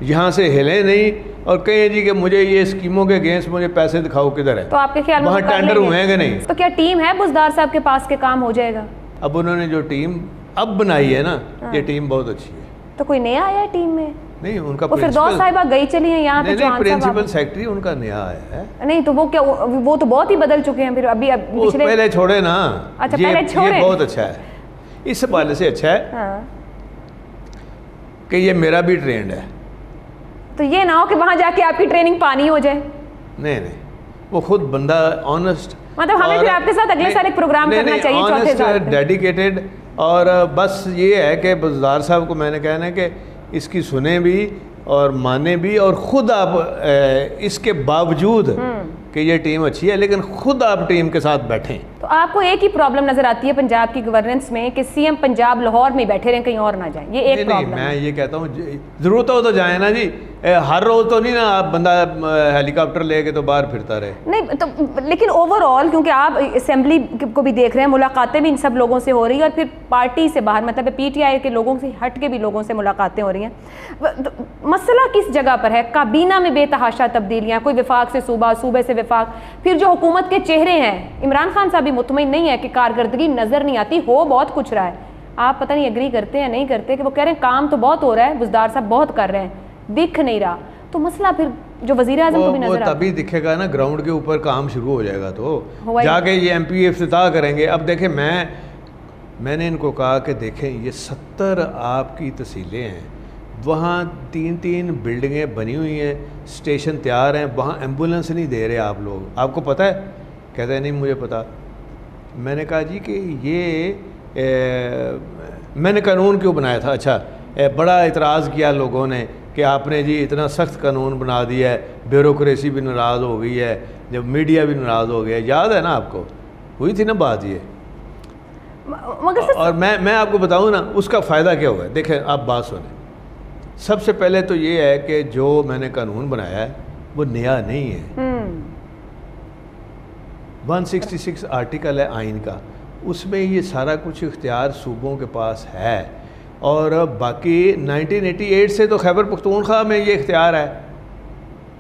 यहाँ से हिले नहीं और कहें जी कि मुझे ये स्कीमों के अगेंस्ट मुझे पैसे दिखाओ, किधर है? तो आपके ख्याल में वहाँ टेंडर हुए हैं कि नहीं? तो क्या टीम है बुज़दार साहब के पास के काम हो जाएगा? अब उन्होंने जो टीम अब बनाई है ना, ये टीम बहुत अच्छी है। तो कोई नया आया है टीम में? नहीं, उनका वो फिरदौस साहिबा गई चली हैं यहाँ पे, प्रिंसिपल सेक्रेटरी उनका नया आया है। नहीं तो वो क्या, वो तो बहुत ही बदल चुके हैं। फिर अभी पिछले पहले छोड़े ना। अच्छा, पहले छोड़े। ये बहुत अच्छा है, इस हवाले से अच्छा है कि ये मेरा भी ट्रेंड है। तो ये ना हो कि वहाँ जाके आपकी ट्रेनिंग पानी हो जाए। नहीं, वो खुद बंदा ऑनेस्ट, मतलब हमें फिर आपके साथ अगले साल एक प्रोग्राम करना चाहिए, ऑनेस्ट, डेडिकेटेड और बस ये है कि बुज़दार साहब को मैंने कहना है कि इसकी सुने भी और माने भी, और ख़ुद आप इसके बावजूद कि ये टीम अच्छी है लेकिन ख़ुद आप टीम के साथ बैठें। तो आपको एक ही प्रॉब्लम नज़र आती है पंजाब की गवर्नेंस में कि सीएम पंजाब लाहौर में बैठे रहें, कहीं और ना जाएं, ये एक प्रॉब्लम मैं ये कहता हूँ ज़रूरत हो तो जाए ना जी, हर रोज़ तो नहीं ना आप बंदा हेलीकॉप्टर लेके तो बाहर फिरता रहे। नहीं तो लेकिन ओवरऑल क्योंकि आप असेंबली को भी देख रहे हैं, मुलाकातें भी इन सब लोगों से हो रही है और फिर पार्टी से बाहर मतलब पीटीआई के लोगों से हट के भी लोगों से मुलाकातें हो रही हैं। मसला किस जगह पर है? काबीना में बेतहाशा तब्दीलियाँ, कोई विफाक से सूबा, सूबे से विफाक, फिर जो हुकूमत के चेहरे हैं, इमरान खान साहब भी मुतमईन नहीं है कि कारकर्दगी नज़र नहीं आती, हो बहुत कुछ रहा है। आप पता नहीं एग्री करते हैं नहीं करते कि वो कह रहे हैं काम तो बहुत हो रहा है, बुज़दार साहब बहुत कर रहे हैं, दिख नहीं रहा। तो मसला फिर जो वज़ीर आज़म को भी नजर आता तभी दिखेगा ना, ग्राउंड के ऊपर काम शुरू हो जाएगा तो जाके ये एमपी इफ्तिताह करेंगे। अब देखें मैंने इनको कहा कि देखें ये 70 आपकी तहसीलें हैं, वहाँ 3-3 बिल्डिंगें बनी हुई हैं, स्टेशन तैयार हैं, वहाँ एम्बुलेंस नहीं दे रहे आप लोग, आपको पता है? कहते हैं नहीं मुझे पता। मैंने कहा जी कि ये मैंने कानून क्यों बनाया था? अच्छा बड़ा इतराज़ किया लोगों ने कि आपने जी इतना सख्त कानून बना दिया है, ब्यूरोक्रेसी भी नाराज़ हो गई है, जब मीडिया भी नाराज़ हो गया, याद है ना आपको? हुई थी ना बात ये। मगर और मैं आपको बताऊं ना उसका फ़ायदा क्या होगा। देखें आप बात सुने, सबसे पहले तो ये है कि जो मैंने कानून बनाया है वो नया नहीं है। 166 आर्टिकल है आइन का, उसमें ये सारा कुछ इख्तियार सूबों के पास है, और बाकी 1988 से तो खैबर पख्तूनख्वा में ये इख्तियार है।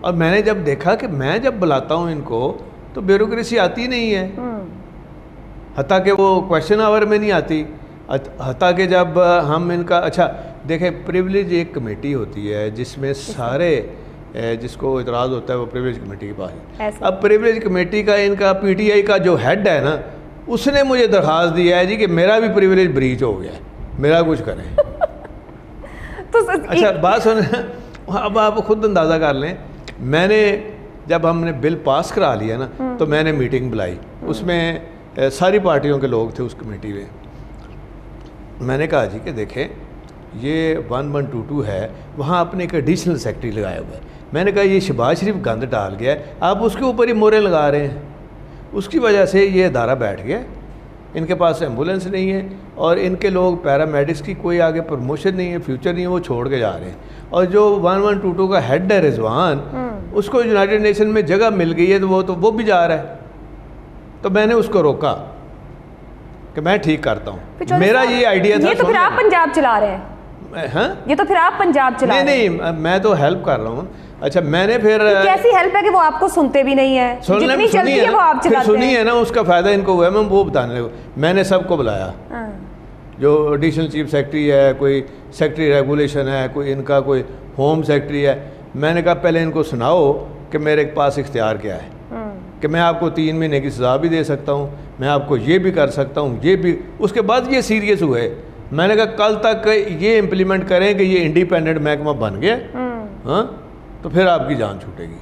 और मैंने जब देखा कि मैं जब बुलाता हूँ इनको तो ब्यूरोक्रेसी आती नहीं है, हत्ता कि वो क्वेश्चन आवर में नहीं आती, हत्ता कि जब हम इनका अच्छा देखें, प्रिविलेज एक कमेटी होती है जिसमें सारे जिसको इतराज़ होता है वो प्रिविलेज कमेटी के पास है। अब प्रिविलेज कमेटी का इनका पीटीआई का जो हेड है ना, उसने मुझे दरख्वास्त दिया है जी कि मेरा भी प्रिविलेज ब्रीच हो गया है, मेरा कुछ करें। तो अच्छा बात सुन, अब आप खुद अंदाज़ा कर लें, मैंने जब हमने बिल पास करा लिया ना तो मैंने मीटिंग बुलाई, उसमें सारी पार्टियों के लोग थे उस कमेटी में। मैंने कहा जी कि देखें ये 1122 है, वहाँ आपने एक एडिशनल सेक्रेटरी लगाया हुआ है। मैंने कहा ये शहबाज शरीफ गंद डाल गया है, आप उसके ऊपर ही मोहरें लगा रहे हैं, उसकी वजह से ये अदारा बैठ गया। इनके पास एम्बुलेंस नहीं है और इनके लोग पैरामेडिक्स की कोई आगे प्रमोशन नहीं है, फ्यूचर नहीं है, वो छोड़ के जा रहे हैं। और जो 1122 का हेड है रिजवान, उसको यूनाइटेड नेशन में जगह मिल गई है तो वो भी जा रहा है। तो मैंने उसको रोका कि मैं ठीक करता हूँ, मेरा ये आइडिया था। ये तो फिर आप पंजाब चला रहे हैं? हाँ, ये तो फिर आप पंजाब चला रहे हैं? नहीं, मैं तो हेल्प कर रहा हूँ। अच्छा मैंने फिर कैसी हेल्प है कि वो आपको सुनते भी नहीं है, जितनी चलती है वो आप चलाते हैं। सुनी है ना, उसका फ़ायदा इनको हुआ है, मैं वो बताने लगा। मैंने सबको बुलाया, जो एडिशनल चीफ सेक्रेटरी है, कोई सेक्रेटरी रेगुलेशन है, कोई इनका कोई होम सेक्रेटरी है। मैंने कहा पहले इनको सुनाओ कि मेरे पास इख्तियार क्या है, कि मैं आपको 3 महीने की सज़ा भी दे सकता हूँ, मैं आपको ये भी कर सकता हूँ, ये भी। उसके बाद ये सीरियस हुए। मैंने कहा कल तक ये इम्प्लीमेंट करें कि ये इंडिपेंडेंट महकमा बन गया, हाँ, तो फिर आपकी जान छूटेगी।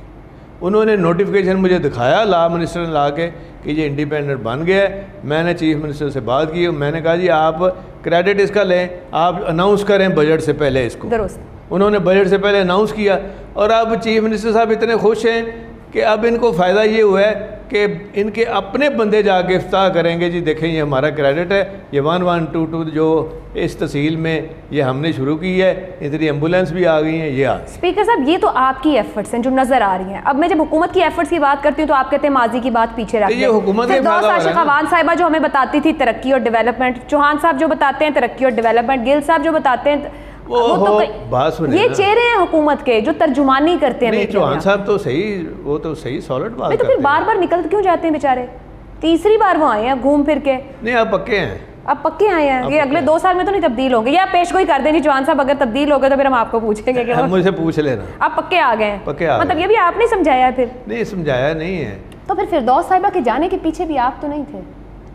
उन्होंने नोटिफिकेशन मुझे दिखाया लॉ मिनिस्टर ने ला के कि ये इंडिपेंडेंट बन गया है। मैंने चीफ मिनिस्टर से बात की, मैंने कहा जी आप क्रेडिट इसका लें, आप अनाउंस करें बजट से पहले इसको। उन्होंने बजट से पहले अनाउंस किया और अब चीफ मिनिस्टर साहब इतने खुश हैं कि अब इनको फ़ायदा ये हुआ है कि इनके अपने बंदे जाके इफ्ताह करेंगे, जी देखें ये हमारा क्रेडिट है, ये 1122 जो इस तहसील में ये हमने शुरू की है, इतनी एम्बुलेंस भी आ गई हैं। ये स्पीकर साहब ये तो आपकी एफर्ट्स हैं जो नज़र आ रही हैं। अब मैं जब हुकूमत की एफर्ट्स की बात करती हूँ तो आप कहते हैं माजी की बात पीछे रखते हैं। ये हुकूमत खान साहिबा जो हमें बताती थी तरक्की और डेवलपमेंट, चौहान साहब जो बताते हैं तरक्की और डेवलपमेंट, गिल साहब जो बताते हैं बात सुनिए, ये चेहरे हैं हुकूमत के जो तर्जुमानी करते हैं। नहीं चौहान साहब तो सही, वो तो सही सॉलिड बात करते हैं। तो फिर बार बार निकल क्यों जाते हैं बेचारे? तीसरी बार वो आए हैं घूम फिर के। नहीं आप पक्के हैं, अब पक्के आए हैं, ये अगले 2 साल में तो नहीं तब्दील होंगे। या पेशगोई कर देंगे चौहान साहब, अगर तब्दील हो गए तो फिर हम आपको पूछेंगे कि मुझसे पूछ लेना। आप पक्के आ गए हैं? पक्के आ, मतलब ये भी आपने समझाया? फिर नहीं समझाया नहीं है। तो फिर फिरदौस साहिबा के जाने के पीछे भी आप तो नहीं थे?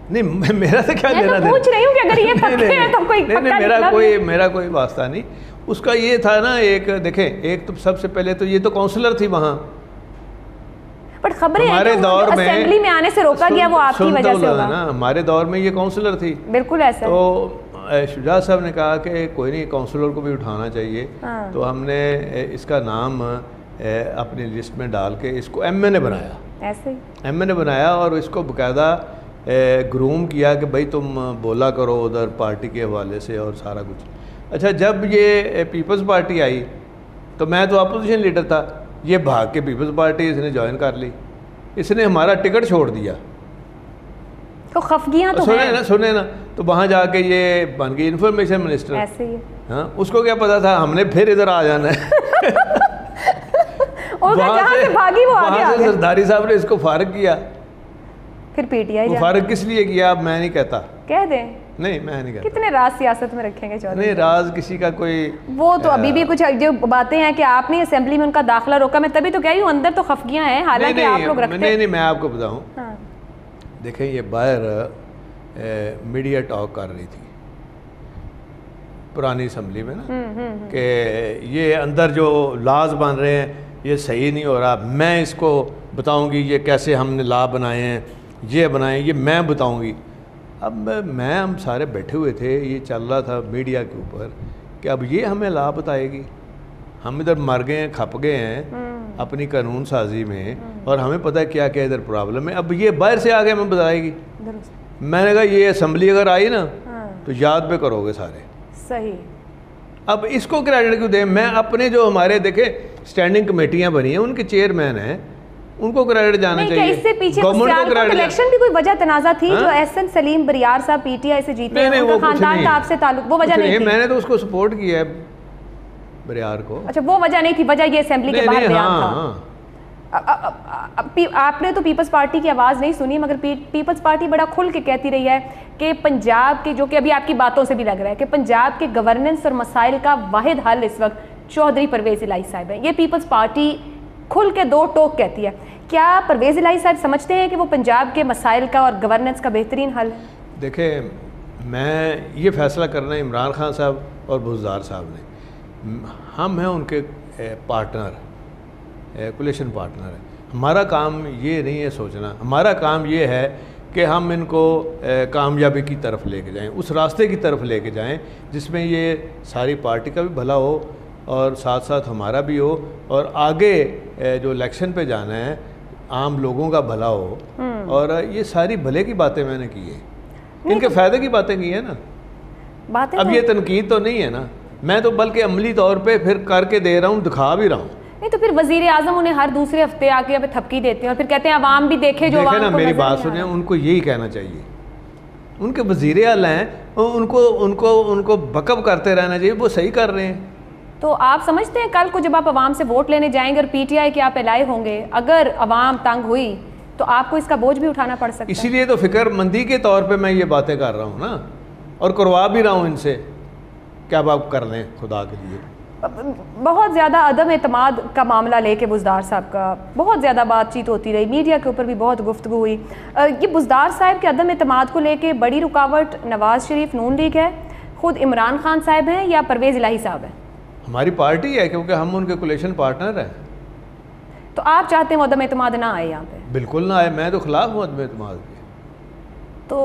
नहीं मेरा तो क्या लेना, तो पूछ रही हूँ कि अगर ये पक्के हैं तो कोई नहीं, मेरा कोई वास्ता नहीं। उसका ये था ना, एक देखें, एक तो सबसे पहले तो ये तो काउंसलर थी वहाँ, बट खबरें हमारे दौर में असेंबली में आने से रोका गया, वो आपकी वजह से होगा ना। हमारे दौर में ये काउंसलर थी, बिल्कुल ऐसा। तो शुजा साहब ने कहा कि कोई नहीं, काउंसलर को भी उठाना चाहिए। तो हमने इसका नाम अपनी लिस्ट में डाल के इसको MNA बनाया, ऐसे ही MNA बनाया और इसको बाकायदा ग्रूम किया कि भाई तुम बोला करो उधर पार्टी के हवाले से और सारा कुछ। अच्छा, जब ये पीपल्स पार्टी आई तो मैं तो अपोजिशन लीडर था, ये भाग के पीपल्स पार्टी इसने ज्वाइन कर ली, इसने हमारा टिकट छोड़ दिया। तो खफगियां तो सुने ना, तो वहाँ जाके ये बन गई इंफॉर्मेशन मिनिस्टर। ऐसे ही हाँ, उसको क्या पता था हमने फिर इधर आ जाना है। वहाँ से भागी वो आगे आ गए। सरदारी साहब ने इसको फारग किया, फिर PTI फारग किस लिए किया अब मैं नहीं कहता, कह दें नहीं मैं नहीं कहता। कितने राज सियासत में रखेंगे चौधरी? नहीं, राज किसी का कोई वो तो अभी भी कुछ जो बातें हैं कि आपने असेंबली में उनका दाखिला रोका, मैं तभी तो कह रही हूँ अंदर तो खफगियां हैं, हालांकि आप लोग रखते हैं। नहीं, मैं आपको बताऊं, हाँ। देखें ये बाहर मीडिया टॉक कर रही थी पुरानी असम्बली में ना कि ये अंदर जो लाज बन रहे हैं ये सही नहीं हो रहा, मैं इसको बताऊंगी ये कैसे हमने ला बनाए हैं, ये बनाए, ये मैं बताऊंगी। अब मैं हम सारे बैठे हुए थे, ये चल रहा था मीडिया के ऊपर कि अब ये हमें ला बताएगी, हम इधर मर गए हैं, खप गए हैं अपनी कानून साजी में और हमें पता है क्या क्या इधर प्रॉब्लम है, अब ये बाहर से आके हमें बताएगी। मैंने कहा ये असम्बली अगर आई ना तो याद पे करोगे सारे। सही। अब इसको क्रेडिट क्यों दें? मैं अपने जो हमारे देखे स्टैंडिंग कमेटियां बनी हैं उनके चेयरमैन हैं, उनको क्रेडिट जाना चाहिए। इससे पीछे इलेक्शन की कोई वजह तनाजा थी? जो SN सलीम बरियार साहब PTI से जीते हैं, उनका खानदान का आपसे ताल्लुक, वो वजह नहीं थी? मैंने तो उसको सपोर्ट किया है बरियार को। अच्छा, वो वजह नहीं थी, वजह ये असेंबली के बाहर बयान था। आपने तो पीपल्स पार्टी की आवाज़ नहीं सुनी, मगर पीपल्स पार्टी बड़ा खुल के कहती रही है कि पंजाब के, जो कि अभी आपकी बातों से भी लग रहा है कि पंजाब के गवर्नेंस और मसाइल का वाहिद हल इस वक्त चौधरी परवेज़ इलाही साहब है। ये पीपल्स पार्टी खुल के दो टोक कहती है। क्या परवेज़ इलाही साहब समझते हैं कि वो पंजाब के मसाइल का और गवर्नेंस का बेहतरीन हल है? देखें, मैं ये फैसला करना इमरान खान साहब और बुज़दार साहब ने, हम हैं उनके पार्टनर, कोलिशन पार्टनर है। हमारा काम ये नहीं है सोचना, हमारा काम ये है कि हम इनको कामयाबी की तरफ लेके जाएं, उस रास्ते की तरफ लेके जाएं जिसमें ये सारी पार्टी का भी भला हो और साथ साथ हमारा भी हो, और आगे जो इलेक्शन पे जाना है आम लोगों का भला हो। और ये सारी भले की बातें मैंने की है, इनके फ़ायदे की बातें की है ना, बातें अब ये तनकीद तो नहीं है ना, मैं तो बल्कि अमली तौर पे फिर करके दे रहा हूँ, दिखा भी रहा हूँ। नहीं तो फिर वजीर आजम उन्हें हर दूसरे हफ्ते आके यहाँ पे थपकी देते हैं और फिर कहते हैं अवाम भी देखे, जो देखे ना, मेरी बात सुनिए, उनको यही कहना चाहिए, उनके वजीर आला हैं, उनको बकअप करते रहना चाहिए, वो सही कर रहे हैं। तो आप समझते हैं कल को जब आप अवाम से वोट लेने जाएंगे और PTI के आप एलाए होंगे, अगर अवाम तंग हुई तो आपको इसका बोझ भी उठाना पड़ सकता है? इसीलिए तो फिक्रमंदी के तौर पे मैं ये बातें कर रहा हूँ ना, और करवा भी रहा हूँ इनसे, क्या आप कर लें खुदा के लिए। बहुत ज़्यादा अदम एतमाद का मामला लेके बुज़दार साहब का बहुत ज़्यादा बातचीत होती रही, मीडिया के ऊपर भी बहुत गुफ्तगू हुई। ये बुज़दार साहब के अदम एतमाद को लेके बड़ी रुकावट नवाज़ शरीफ नून लीग है, ख़ुद इमरान खान साहब हैं, या परवेज़ इलाही साहब हैं? हमारी पार्टी है, क्योंकि हम उनके कोलिशन पार्टनर हैं। तो आप चाहते हैं अदम एतमाद ना आए यहाँ पे? बिल्कुल ना आए, मैं तो खिलाफ हूँ अदम एतमाद के। तो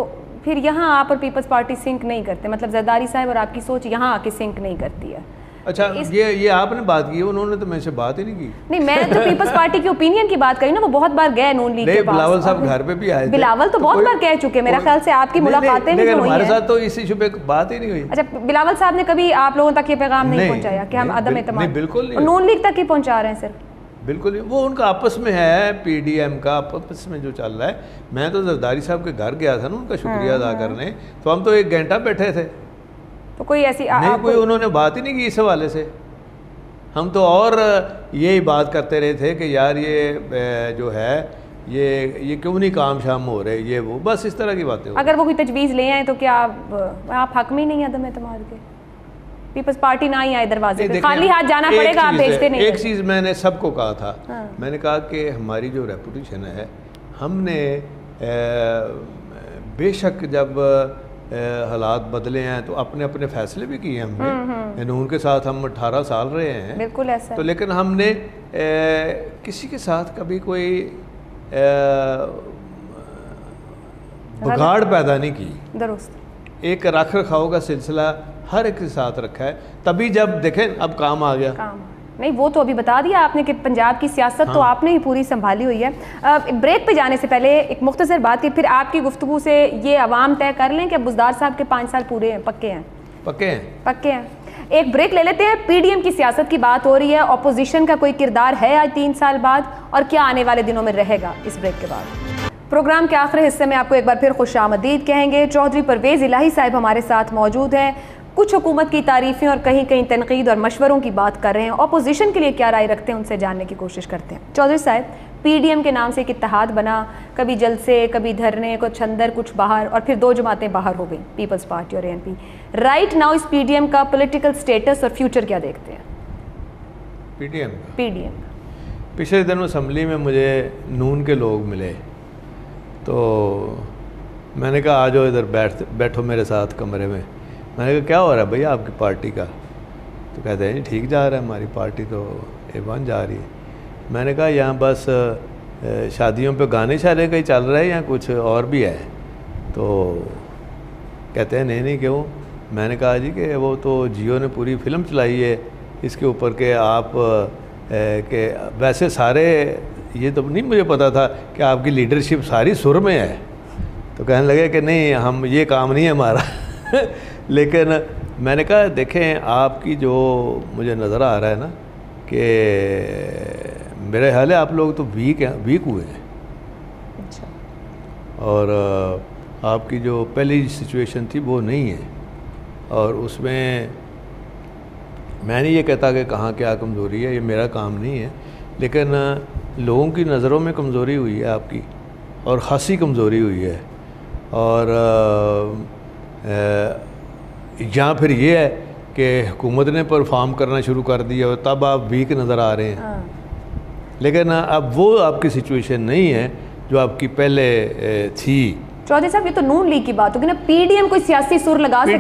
फिर यहाँ आप और पीपल्स पार्टी सिंक नहीं करते, मतलब जरदारी साहब और आपकी सोच यहाँ आके सिंक नहीं करती है? अच्छा, ये आपने बात की, उन्होंने तो मेरे से बात ही नहीं की। नहीं, मैं तो पीपल्स पार्टी की ओपिनियन की बात करी ना, वो बहुत बार गए नून लीग के पास। बिलावल साहब घर पे भी आए थे। बिलावल तो बहुत बार कह चुके, मेरा ख्याल से आपकी मुलाकातें भी हुई हैं। हमारे साथ तो इस इशू पे बात ही नहीं हुई। अच्छा, बिलावल साहब ने कभी आप लोगों तक ये पैगाम नहीं पहुंचाया कि हम अदम एतमाद? बिल्कुल नहीं, नून लीग तक ही पहुंचा रहे हैं सिर्फ? बिल्कुल नहीं, वो उनका आपस में है, PDM का आपस में जो चल रहा है। मैं तो जरदारी साहब के घर गया था ना उनका शुक्रिया अदा करने, तो हम तो 1 घंटा बैठे थे, तो कोई ऐसी नहीं कोई उन्होंने बात ही नहीं की इस हवाले से। हम तो और यही बात करते रहे थे कि यार ये जो है ये क्यों नहीं काम शाम हो रहे, ये वो, बस इस तरह की बातें। अगर वो कोई तजवीज़ ले आए तो क्या आप हक में ही नहीं अदम एतमाद के? पीपल्स पार्टी ना ही आए दरवाजे पे, खाली हाथ जाना पड़ेगा, आप भेजते नहीं। एक चीज़ मैंने सबको कहा था, मैंने कहा कि हमारी जो रेपुटेशन है, हमने बेशक जब हालात बदले हैं तो अपने अपने फैसले भी किए हमने, नून के साथ हम 18 साल रहे हैं, बिल्कुल ऐसा तो, लेकिन हमने किसी के साथ कभी कोई बिगाड़ पैदा नहीं की। दुरुस्त। एक रख रखाव का सिलसिला हर एक के साथ रखा है, तभी जब देखें अब काम आ गया। काम नहीं, वो तो अभी बता दिया आपने कि पंजाब की सियासत तो आपने ही पूरी संभाली हुई है। ब्रेक पे जाने से पहले एक मुख्तसर बात की, फिर आपकी गुफ्तगू से ये अवाम तय कर लें कि बुज़दार साहब के 5 साल पूरे हैं, पक्के हैं? पक्के हैं। एक ब्रेक ले लेते हैं। पीडीएम की सियासत की बात हो रही है, ऑपोजिशन का कोई किरदार है आज 3 साल बाद, और क्या आने वाले दिनों में रहेगा इस ब्रेक के बाद? प्रोग्राम के आखिरी हिस्से में आपको एक बार फिर खुशामदीद कहेंगे। चौधरी परवेज़ इलाही साहब हमारे साथ मौजूद हैं। कुछ हुकूमत की तारीफ़ें और कहीं कहीं तनकीद और मशवरों की बात कर रहे हैं। ऑपोजिशन के लिए क्या राय रखते हैं, उनसे जानने की कोशिश करते हैं। चौधरी साहब, पीडीएम के नाम से एक इत्तेहाद बना, कभी जलसे, कभी धरने, कुछ अंदर कुछ बाहर, और फिर 2 जमातें बाहर हो गई, पीपल्स पार्टी और एएनपी। राइट नाउ इस पीडीएम का पॉलिटिकल स्टेटस और फ्यूचर क्या देखते हैं? पीडीएम पिछले दिनों असम्बली में मुझे नून के लोग मिले, तो मैंने कहा आ जाओ इधर बैठो मेरे साथ कमरे में। मैंने कहा क्या हो रहा है भैया आपकी पार्टी का? तो कहते हैं ठीक जा रहा है, हमारी पार्टी तो A1 जा रही है। मैंने कहा यहाँ बस शादियों पे गाने शाले का ही चल रहा है या कुछ और भी है? तो कहते हैं नहीं क्यों? मैंने कहा जी कि वो तो जियो ने पूरी फिल्म चलाई है इसके ऊपर के आप के वैसे सारे, ये तो नहीं मुझे पता था कि आपकी लीडरशिप सारी सुर में है। तो कहने लगे कि नहीं हम ये काम नहीं है हमारा लेकिन मैंने कहा देखें आपकी जो मुझे नज़र आ रहा है ना कि मेरे ख्याल है आप लोग तो वीक हुए हैं। अच्छा। और आपकी जो पहली सिचुएशन थी वो नहीं है, और उसमें मैं नहीं ये कहता कि कहाँ क्या कमज़ोरी है, ये मेरा काम नहीं है, लेकिन लोगों की नज़रों में कमज़ोरी हुई है आपकी, और ख़ासी कमज़ोरी हुई है। और या फिर ये है कि हुकूमत ने परफॉर्म करना शुरू कर दिया और तब आप वीक नज़र आ रहे हैं। लेकिन अब वो आपकी सिचुएशन नहीं है जो आपकी पहले थी। चौधरी साहब, ये तो नून लीग की बात होगी ना, पीडीएम कोई सियासी सुर लगा सके?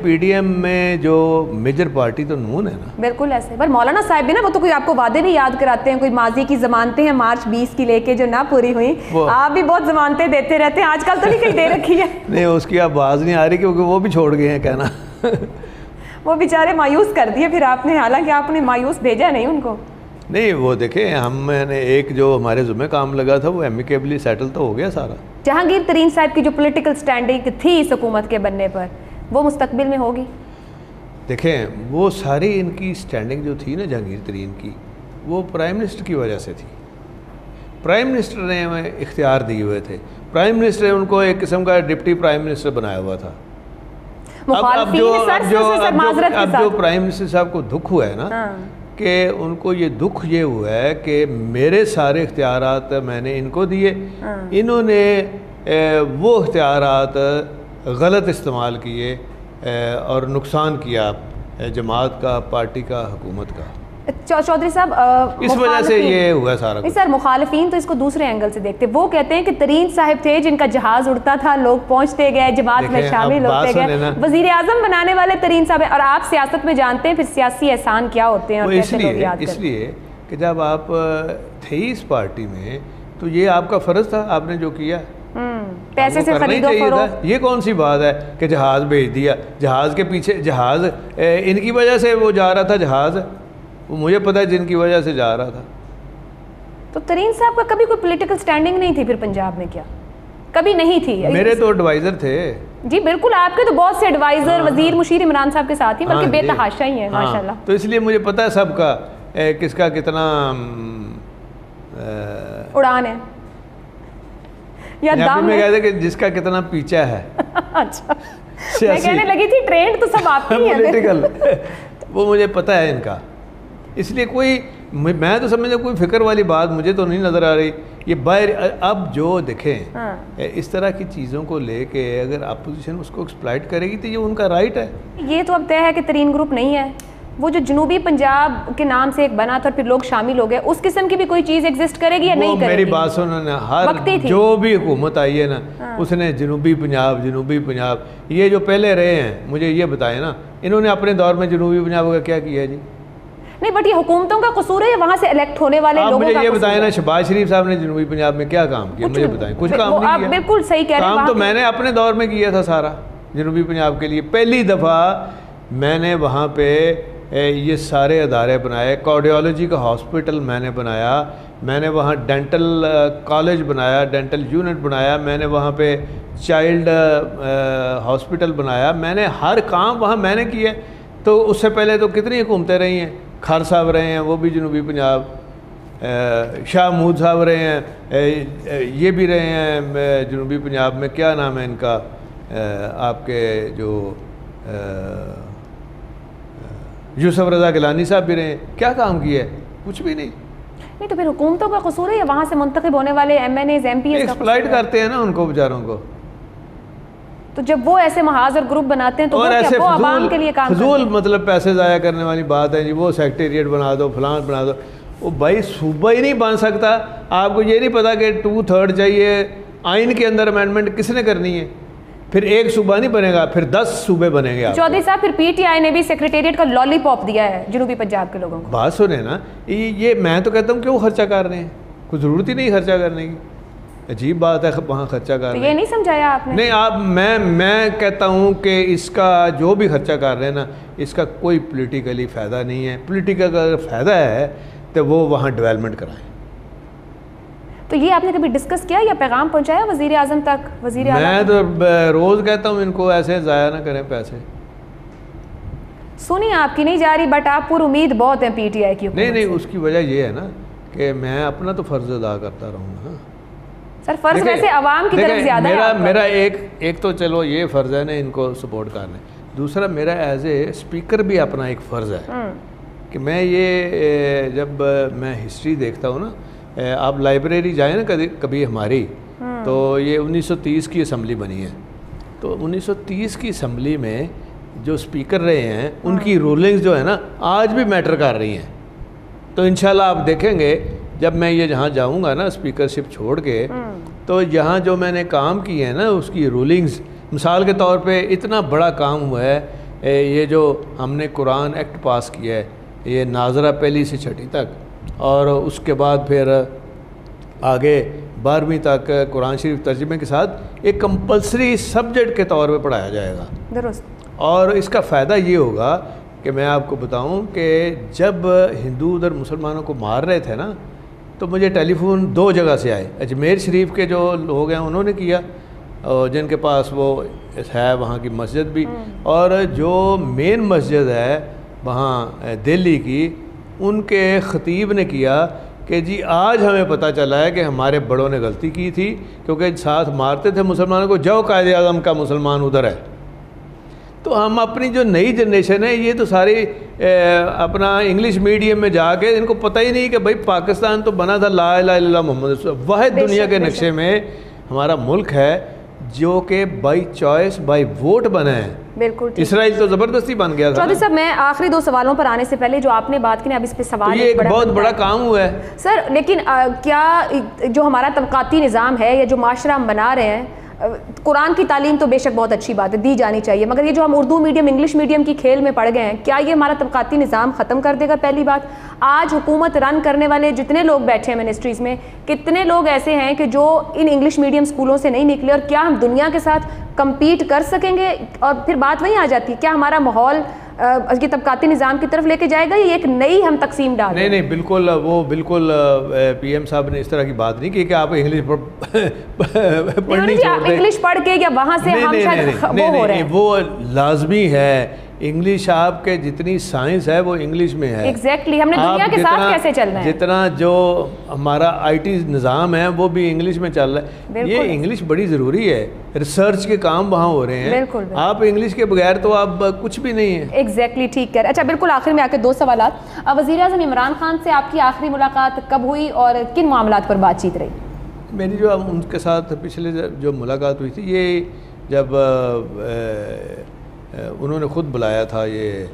पीडीएम में जो मेजर पार्टी तो नून है ना। बिल्कुल ऐसे, पर मौलाना साहब भी ना, वो तो कोई आपको वादे भी याद कराते हैं, कोई माजी की जमानतें हैं मार्च 20 की लेके जो ना पूरी हुई, आप भी बहुत जमानतें देते रहते हैं, आजकल तो नहीं कहीं दे रखी है? नहीं, उसकी आवाज़ नहीं आ रही क्योंकि वो भी छोड़ गए हैं कहना वो बेचारे मायूस कर दिए फिर आपने, हालांकि आपने मायूस भेजा नहीं उनको। नहीं, वो देखें मैंने एक जो हमारे ज़ुम्मे काम लगा था वो एमिकेबली सेटल तो हो गया सारा। जहांगीर तरीन साहब की जो पॉलिटिकल स्टैंडिंग थी इस हुकूमत के बनने पर, वो मुस्तकबिल में होगी? देखें वो सारी इनकी स्टैंडिंग जो थी ना जहांगीर तरीन की, वो प्राइम मिनिस्टर की वजह से थी। प्राइम मिनिस्टर ने हमें इख्तियार दिए हुए थे, प्राइम मिनिस्टर ने उनको एक किस्म का डिप्टी प्राइम मिनिस्टर बनाया हुआ था। अब जो प्राइम मिनिस्टर साहब को दुख हुआ है ना कि उनको ये दुख ये हुआ है कि मेरे सारे इख्तियारात मैंने इनको दिए, इन्होंने वो इख्तियारात गलत इस्तेमाल किए और नुकसान किया जमात का, पार्टी का, हुकूमत का। चौधरी साहब, इस वजह से ये हुआ सारा कुछ। सर, मुखालिफिन तो इसको दूसरे एंगल से देखते, वो कहते हैं कि तरीन साहब थे जिनका जहाज उड़ता था, लोग पहुंचते गए, जमात में शामिल होते गए, वजीर आजम बनाने वाले तरीन साहब हैं। और आप सियासत में जानते हैं फिर सियासी एहसान क्या होते हैं और कैसे लोग याद करते हैं। इसलिए कि जब आप थे इस पार्टी में तो ये आपका फ़र्ज था, आपने जो किया पैसे से खरीदो फरोख्त। ये कौन सी बात है कि जहाज भेज दिया? जहाज के पीछे जहाज इनकी वजह से वो जा रहा था, जहाज वो मुझे पता है जिनकी वजह से जा रहा था। तो तरीन साहब का कभी कोई पॉलिटिकल स्टैंडिंग नहीं थी फिर पंजाब में? क्या कभी नहीं थी? मेरे तो एडवाइजर थे जी। बिल्कुल, आपके तो बहुत से एडवाइजर वजीर मुशीर इमरान साहब के साथ ही, बल्कि बेतहाशा ही है माशाल्लाह। तो इसलिए मुझे पता है सबका किसका कितना उड़ान है या दाम में कहते कि जिसका कितना पीछा है। अच्छा, मैं कहने लगी थी ट्रेंड तो सब आपकी है पॉलिटिकल वो मुझे पता है इनका, इसलिए कोई मैं तो समझता कोई फिक्र वाली बात मुझे तो नहीं नज़र आ रही। ये बाहर अब जो देखें इस तरह की चीज़ों को लेके अगर अपोजिशन उसको एक्सप्लॉइट करेगी तो ये उनका राइट है। ये तो अब तय है कि तरीन ग्रुप नहीं है, वो जो जनूबी पंजाब के नाम से एक बना था फिर लोग शामिल हो गए, उस किस्म की भी कोई चीज़ एग्जिस्ट करेगी या नहीं करेगी? मेरी बात सुनो ना, हर जो भी हुकूमत आई है ना उसने जनूबी पंजाब ये जो पहले रहे हैं मुझे ये बताएं ना, इन्होंने अपने दौर में जनूबी पंजाब का क्या किया जी? नहीं, बट ये हुकूमतों का कसूर है या वहाँ से इलेक्ट होने वाले लोगों का? मुझे ये बताएं ना, शहबाज शरीफ साहब ने जनूबी पंजाब में क्या काम किया, मुझे बताएं। कुछ काम नहीं किया। बिल्कुल सही कह रहे हैं, काम तो मैंने अपने दौर में किया था सारा जनूबी पंजाब के लिए। पहली दफ़ा मैंने वहाँ पे ये सारे अदारे बनाए। कार्डियोलॉजी का हॉस्पिटल मैंने बनाया, मैंने वहाँ डेंटल कॉलेज बनाया, डेंटल यूनिट बनाया, मैंने वहाँ पे चाइल्ड हॉस्पिटल बनाया। मैंने हर काम वहाँ मैंने किया। तो उससे पहले तो कितनी हुकूमतें रही हैं। खार साहब रहे हैं, वो भी जनूबी पंजाब, शाह महमूद साहब रहे हैं, ये भी रहे हैं जनूबी पंजाब में। क्या नाम है इनका, आपके जो यूसुफ रज़ा गिलानी साहब भी रहे हैं। क्या काम किया है? कुछ भी नहीं। नहीं तो फिर हुकूमतों का कसूर है या वहाँ से मुंतखब होने वाले MNAs MPs एक्सप्लॉइट करते हैं ना उनको बेचारों को। तो जब वो ऐसे महाज और ग्रुप बनाते हैं तो और ऐसे वो आवाम के लिए काम फजूल मतलब पैसे ज़ाया करने वाली बात है जी। वो सेक्रेटेरिएट बना दो, फलां बना दो। वो भाई सूबा ही नहीं बन सकता। आपको ये नहीं पता कि 2/3 चाहिए आइन के अंदर। अमेंडमेंट किसने करनी है? फिर एक सूबा नहीं बनेगा, फिर 10 सूबे बनेंगे। चौधरी साहब, फिर PTI ने भी सेक्रेटेरिएट का लॉलीपॉप दिया है जनूबी पंजाब के लोगों को। बात सुने ना, ये मैं तो कहता हूँ क्यों खर्चा कर रहे हैं? कोई ज़रूरत ही नहीं खर्चा करने की। अजीब बात है वहाँ खर्चा कर रहे हैं। ये नहीं समझाया आपने? नहीं, आप मैं कहता हूँ कि इसका जो भी खर्चा कर रहे हैं ना, इसका कोई पॉलिटिकली फ़ायदा नहीं है। पॉलिटिकल अगर फ़ायदा है तो वो वहाँ डेवलपमेंट कराएं। तो ये आपने कभी डिस्कस किया या पैगाम पहुँचाया वज़ीर आज़म तक? मैं तो रोज़ कहता हूँ इनको ऐसे ज़ाया ना करें पैसे। सुनिए, आपकी नहीं जा रही, बट आप पूरी उम्मीद बहुत है PTI की। नहीं, उसकी वजह ये है ना कि मैं अपना तो फ़र्ज़ अदा करता रहूँगा। सर, फ़र्ज़ वैसे आवाम की तरफ ज़्यादा है। मेरा एक तो चलो ये फ़र्ज़ है ना इनको सपोर्ट करना। दूसरा मेरा एज ए स्पीकर भी अपना एक फ़र्ज़ है कि मैं ये जब मैं हिस्ट्री देखता हूँ ना, आप लाइब्रेरी जाए ना कभी हमारी, तो ये 1930 की असम्बली बनी है। तो 1930 की असम्बली में जो स्पीकर रहे हैं उनकी रूलिंग्स जो है ना आज भी मैटर कर रही हैं। तो इंशाल्लाह आप देखेंगे जब मैं ये जहाँ जाऊँगा ना स्पीकरशिप छोड़ के, तो यहाँ जो मैंने काम किए हैं ना उसकी रूलिंग्स, मिसाल के तौर पे इतना बड़ा काम हुआ है, ये जो हमने कुरान एक्ट पास किया है, ये नाजरा पहली से छठी तक, और उसके बाद फिर आगे 12वीं तक कुरान शरीफ तर्जुमे के साथ एक कंपलसरी सब्जेक्ट के तौर पे पढ़ाया जाएगा। दुरुस्त। और इसका फ़ायदा ये होगा कि मैं आपको बताऊं कि जब हिंदू उधर मुसलमानों को मार रहे थे ना, तो मुझे टेलीफोन 2 जगह से आए। अजमेर शरीफ के जो लोग हैं उन्होंने किया, और जिनके पास वो है वहाँ की मस्जिद भी, और जो मेन मस्जिद है वहाँ दिल्ली की, उनके ख़तीब ने किया कि जी आज हमें पता चला है कि हमारे बड़ों ने गलती की थी, क्योंकि साथ मारते थे मुसलमानों को, जो कायदे आज़म का मुसलमान उधर है। तो हम अपनी जो नई जनरेशन है ये तो सारी अपना इंग्लिश मीडियम में जाके इनको पता ही नहीं कि भाई पाकिस्तान तो बना था ला इलाहा इल्लल्लाह मोहम्मद, वाहिद दुनिया के नक्शे में हमारा मुल्क है जो कि बाई चॉइस बाई वोट बना है। बिल्कुल, इसराइल तो ज़बरदस्ती बन गया था। चौधरी साहब, मैं आखिरी 2 सवालों पर आने से पहले जो आपने बात की ना, अब इस पे सवाल, तो ये एक बहुत बड़ा काम हुआ है सर। लेकिन क्या जो हमारा तबकाती निज़ाम है या जो माशरा हम बना रहे हैं, कुरान की तालीम तो बेशक बहुत अच्छी बात है, दी जानी चाहिए, मगर ये जो हम उर्दू मीडियम इंग्लिश मीडियम की खेल में पड़ गए हैं, क्या ये हमारा तबकाती निज़ाम ख़त्म कर देगा? पहली बात, आज हुकूमत रन करने वाले जितने लोग बैठे हैं मिनिस्ट्रीज़ में, कितने लोग ऐसे हैं कि जो इन इंग्लिश मीडियम स्कूलों से नहीं निकले, और क्या हम दुनिया के साथ कम्पीट कर सकेंगे? और फिर बात वहीं आ जाती है, क्या हमारा माहौल ये तबकाती निज़ाम की तरफ लेके जाएगा, या एक नई हम तकसीम डाल? नहीं, बिल्कुल, वो बिल्कुल PM साहब ने इस तरह की बात नहीं की कि आप इंग्लिश पढ़नी छोड़ दें। इंग्लिश पढ़ के या वहाँ से हम शायद वो हो रहे हैं। वो लाजमी है। इंग्लिश आपके जितनी साइंस है वो इंग्लिश में है। एग्जैक्टली, हमने दुनिया के साथ कैसे चलना है? जितना जो हमारा IT निज़ाम है वो भी इंग्लिश में चल रहा है। ये इंग्लिश बड़ी ज़रूरी है, रिसर्च के काम वहाँ हो रहे हैं। बिल्कुल। आप इंग्लिश के बगैर तो आप कुछ भी नहीं है। एग्जैक्टली, ठीक है। अच्छा, बिल्कुल आखिर में आके 2 सवालात। वज़ीर आज़म इमरान खान से आपकी आखिरी मुलाकात कब हुई और किन मामलात पर बातचीत रही? मेरी जो उनके साथ पिछले जो मुलाकात हुई थी, ये जब उन्होंने ख़ुद बुलाया था, ये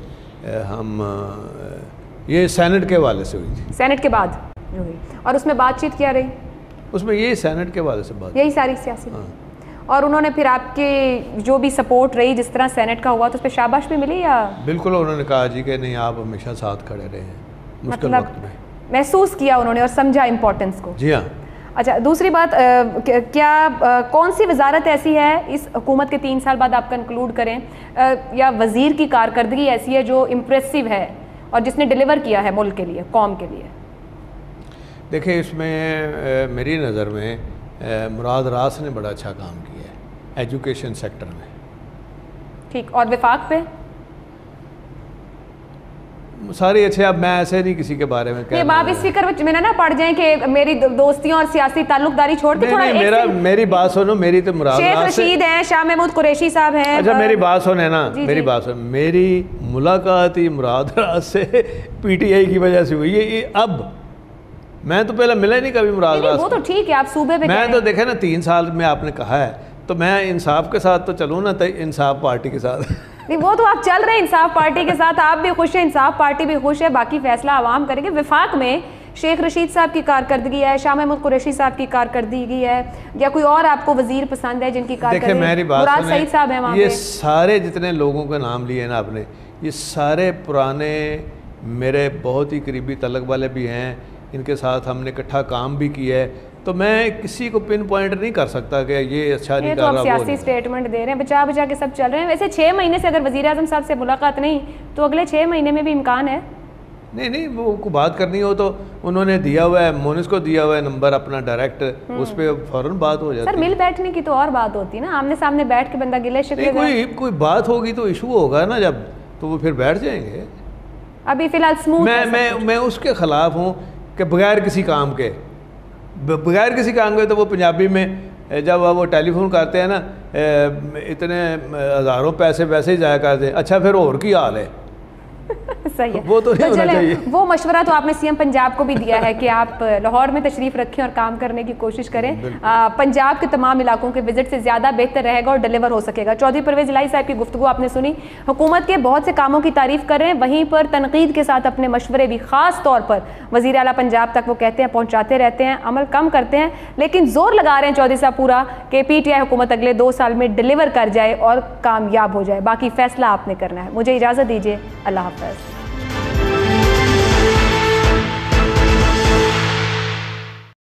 सेनेट के हवाले से हुई थी। सेनेट के बाद हुई, और उसमें बातचीत क्या रही? उसमें ये सेनेट के हवाले से बात, यही सारी सियासी। और उन्होंने फिर आपके जो भी सपोर्ट रही, जिस तरह सेनेट का हुआ, तो उस पर शाबाश भी मिली या? बिल्कुल, उन्होंने कहा जी कि नहीं, आप हमेशा साथ खड़े रहे हैं। मुश्किल मतलब वक्त में महसूस किया उन्होंने और समझा इम्पोर्टेंस को। जी हाँ। अच्छा, दूसरी बात, कौन सी वजारत ऐसी है इस हुकूमत के 3 साल बाद आप कंक्लूड करें, या वज़ीर की कारकर्दगी ऐसी है जो इम्प्रेसिव है और जिसने डिलीवर किया है मुल्क के लिए, कौम के लिए? देखिए, इसमें मेरी नज़र में मुराद रास ने बड़ा अच्छा काम किया है एजुकेशन सेक्टर में। ठीक, और विफाक पे सारे अच्छे। अब मैं ऐसे नहीं किसी के बारे में ये आप इस फिक्र में ना पड़ जाएं कि मेरी दोस्तियों और सियासी ताल्लुकदारी छोड़ के थोड़ा मेरी बात सुनो। मेरी तो मुराद शेख रशीद हैं, शाह महमूद कुरैशी साहब हैं। अच्छा, मेरी बात सुने ना, मेरी बात सुन। मेरी मुलाकात ही मुराद रास से पीटीआई की वजह से हुई है। ये अब मैं तो पहले मिला ही नहीं कभी मुराद रास। वो तो ठीक है, आप सूबे पे मैं तो देखे ना 3 साल में आपने कहा है, तो मैं इंसाफ के साथ तो चलूँ ना, इंसाफ पार्टी के साथ। नहीं, वो तो आप चल रहे हैं इंसाफ पार्टी के साथ, आप भी खुश हैं, इंसाफ पार्टी भी खुश है, बाकी फैसला आवाम करेंगे। विफाक में शेख रशीद साहब की कारकर्दगी है, शाह महमूद कुरैशी साहब की कारकर्दगी है, या कोई और आपको वजीर पसंद है जिनकी कारकर्दगी? मेरी बात मुराद सईद साहब हैं वहाँ पे। ये सारे जितने लोगों के नाम लिए ना आपने, ये सारे पुराने मेरे बहुत ही करीबी तलक वाले भी हैं, इनके साथ हमने इकट्ठा काम भी किया है। तो मैं किसी को पिन पॉइंट नहीं कर सकता कि ये अच्छा नहीं कर रहा। तो आप सियासी स्टेटमेंट दे रहे हैं, बचा बचा के सब चल रहे हैं। वैसे 6 महीने से अगर वज़ीर आज़म साहब से मुलाकात नहीं, तो अगले 6 महीने में भी इम्कान है? नहीं, वो को बात करनी हो तो उन्होंने दिया हुआ है, मोनिस को दिया हुआ है नंबर अपना डायरेक्ट, उस पर फ़ौरन बात हो जाती है। सर, मिल बैठने की तो और बात होती है ना, आमने सामने बैठ के बंदा गिले शिकवे। कोई बात होगी तो इशू होगा ना जब, तो वो फिर बैठ जाएंगे। अभी फिलहाल स्मूथ मैं उसके खिलाफ हूँ कि बगैर किसी काम के तो वो पंजाबी में जब वो टेलीफोन करते हैं ना, इतने हज़ारों पैसे वैसे ही जाया करते हैं। अच्छा, फिर और की हाल है। सही है, वो तो नहीं होना चाहिए। वो मशवरा तो आपने सीएम पंजाब को भी दिया है कि आप लाहौर में तशरीफ रखें और काम करने की कोशिश करें। पंजाब के तमाम इलाकों के विजिट से ज़्यादा बेहतर रहेगा और डिलीवर हो सकेगा। चौधरी परवेज़ इलाही साहब की गुफ्तगू आपने सुनी, हुकूमत के बहुत से कामों की तारीफ कर रहे हैं, वहीं पर तनकीद के साथ अपने मशवरे भी ख़ास तौर पर वज़ीर आला पंजाब तक वो कहते हैं पहुँचाते रहते हैं, अमल कम करते हैं, लेकिन जोर लगा रहे हैं चौधरी साहब पूरा कि PTI हुकूमत अगले 2 साल में डिलीवर कर जाए और कामयाब हो जाए। बाकी फ़ैसला आपने करना है। मुझे इजाज़त दीजिए, अल्लाह हाफ़िज़।